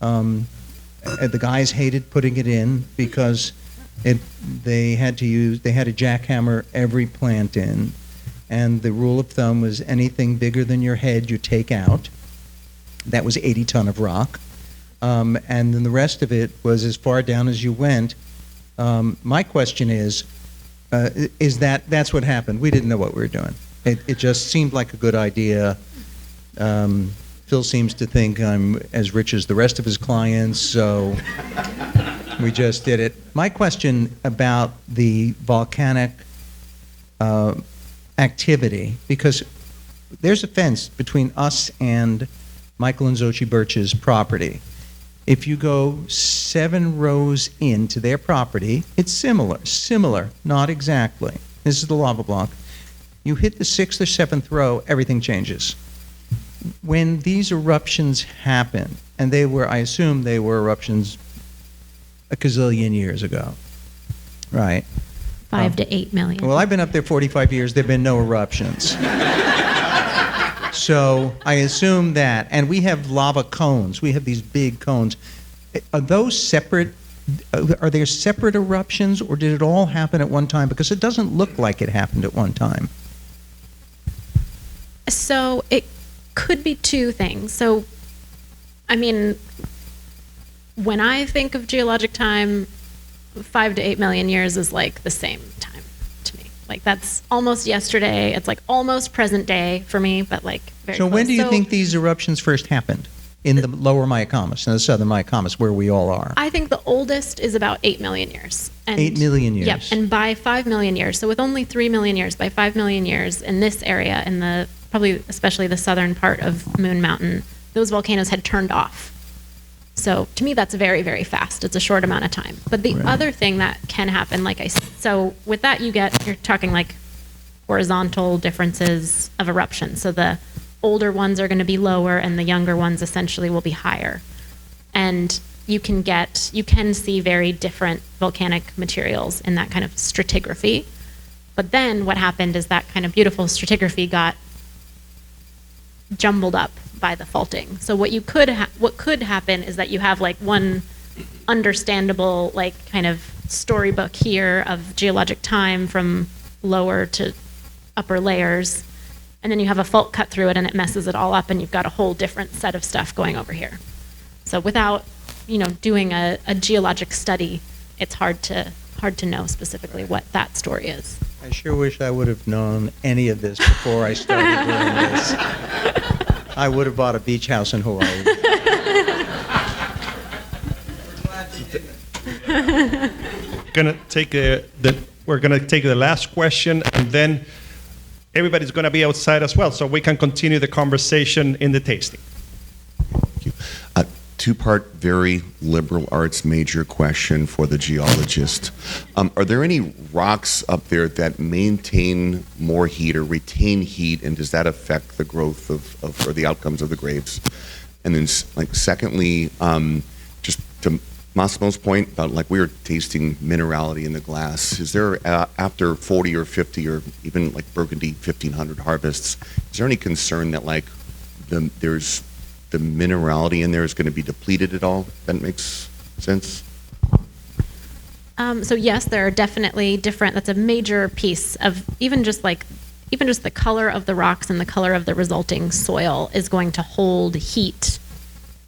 The guys hated putting it in because they had to jackhammer every plant in. And the rule of thumb was anything bigger than your head you take out. That was 80 ton of rock. And then the rest of it was as far down as you went. My question is that's what happened. We didn't know what we were doing. It just seemed like a good idea. Phil seems to think I'm as rich as the rest of his clients, so we just did it. My question about the volcanic activity, because there's a fence between us and Michael and Xochitl Birch's property. If you go 7 rows into their property, it's similar, not exactly. This is the lava block. You hit the 6th or 7th row, everything changes. When these eruptions happen, and I assume they were eruptions a gazillion years ago, right? 5 to 8 million. Well, I've been up there 45 years. There have been no eruptions. So I assume that. And we have lava cones. We have these big cones. Are those separate? Are there separate eruptions, or did it all happen at one time? Because it doesn't look like it happened at one time. So it could be two things. So, I mean, when I think of geologic time, 5 to 8 million years is like the same time to me. Like that's almost yesterday. It's like almost present day for me, but like very So close. when do you think these eruptions first happened? In the lower Mayacamas, in the southern Mayacamas, where we all are. I think the oldest is about 8 million years. And, 8 million years. Yep, and by 5 million years, so with only 3 million years, by 5 million years in this area, in the probably especially the southern part of Moon Mountain, those volcanoes had turned off. So to me, that's very, very fast. It's a short amount of time. But the other thing that can happen, so with that you're talking like horizontal differences of eruption. So the older ones are going to be lower and the younger ones essentially will be higher. And you can see very different volcanic materials in that kind of stratigraphy. But then what happened is that kind of beautiful stratigraphy got jumbled up by the faulting. So what could happen is that you have like one understandable like kind of storybook here of geologic time from lower to upper layers, and then you have a fault cut through it and it messes it all up and you've got a whole different set of stuff going over here. So without doing a geologic study, it's hard to know specifically what that story is. I sure wish I would have known any of this before I started doing this. I would have bought a beach house in Hawaii. We're gonna take the last question, and then everybody's gonna be outside as well, so we can continue the conversation in the tasting. Thank you. Two-part, very liberal arts major question for the geologist. Are there any rocks up there that maintain more heat or retain heat, and does that affect the growth of or the outcomes of the grapes? And then, secondly, just to Massimo's point about we were tasting minerality in the glass. Is there after 40 or 50 or even like Burgundy 1500 harvests, is there any concern that there's the minerality in there is going to be depleted at all? That makes sense? So yes, there are definitely different. That's a major piece of even just the color of the rocks and the color of the resulting soil is going to hold heat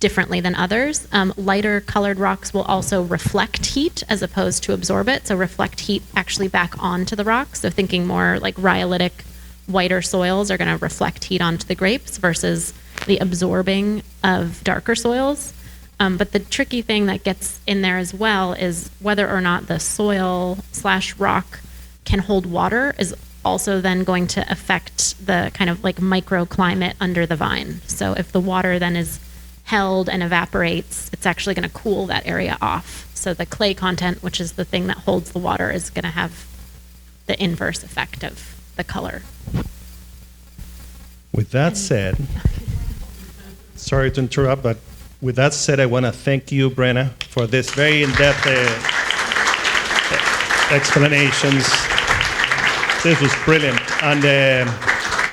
differently than others. Lighter colored rocks will also reflect heat as opposed to absorb it. So reflect heat actually back onto the rocks. So thinking more like rhyolitic, whiter soils are going to reflect heat onto the grapes versus the absorbing of darker soils. But the tricky thing that gets in there as well is whether or not the soil/rock can hold water is also then going to affect the kind of like microclimate under the vine. So if the water then is held and evaporates, it's actually going to cool that area off. So the clay content, which is the thing that holds the water, is going to have the inverse effect of the color. With that said, sorry to interrupt, but with that said, I want to thank you, Brenna, for this very in-depth explanations. This was brilliant. And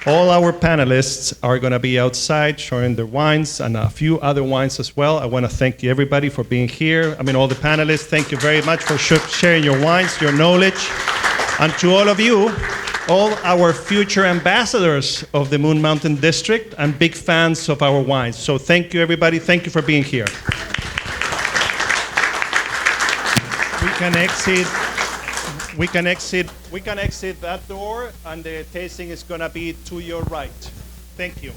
all our panelists are going to be outside showing their wines and a few other wines as well. I want to thank you, everybody, for being here. I mean, all the panelists, thank you very much for sharing your wines, your knowledge. And to all of you, all our future ambassadors of the Moon Mountain District and big fans of our wines. So thank you, everybody. Thank you for being here. We can exit that door, and the tasting is going to be to your right. Thank you.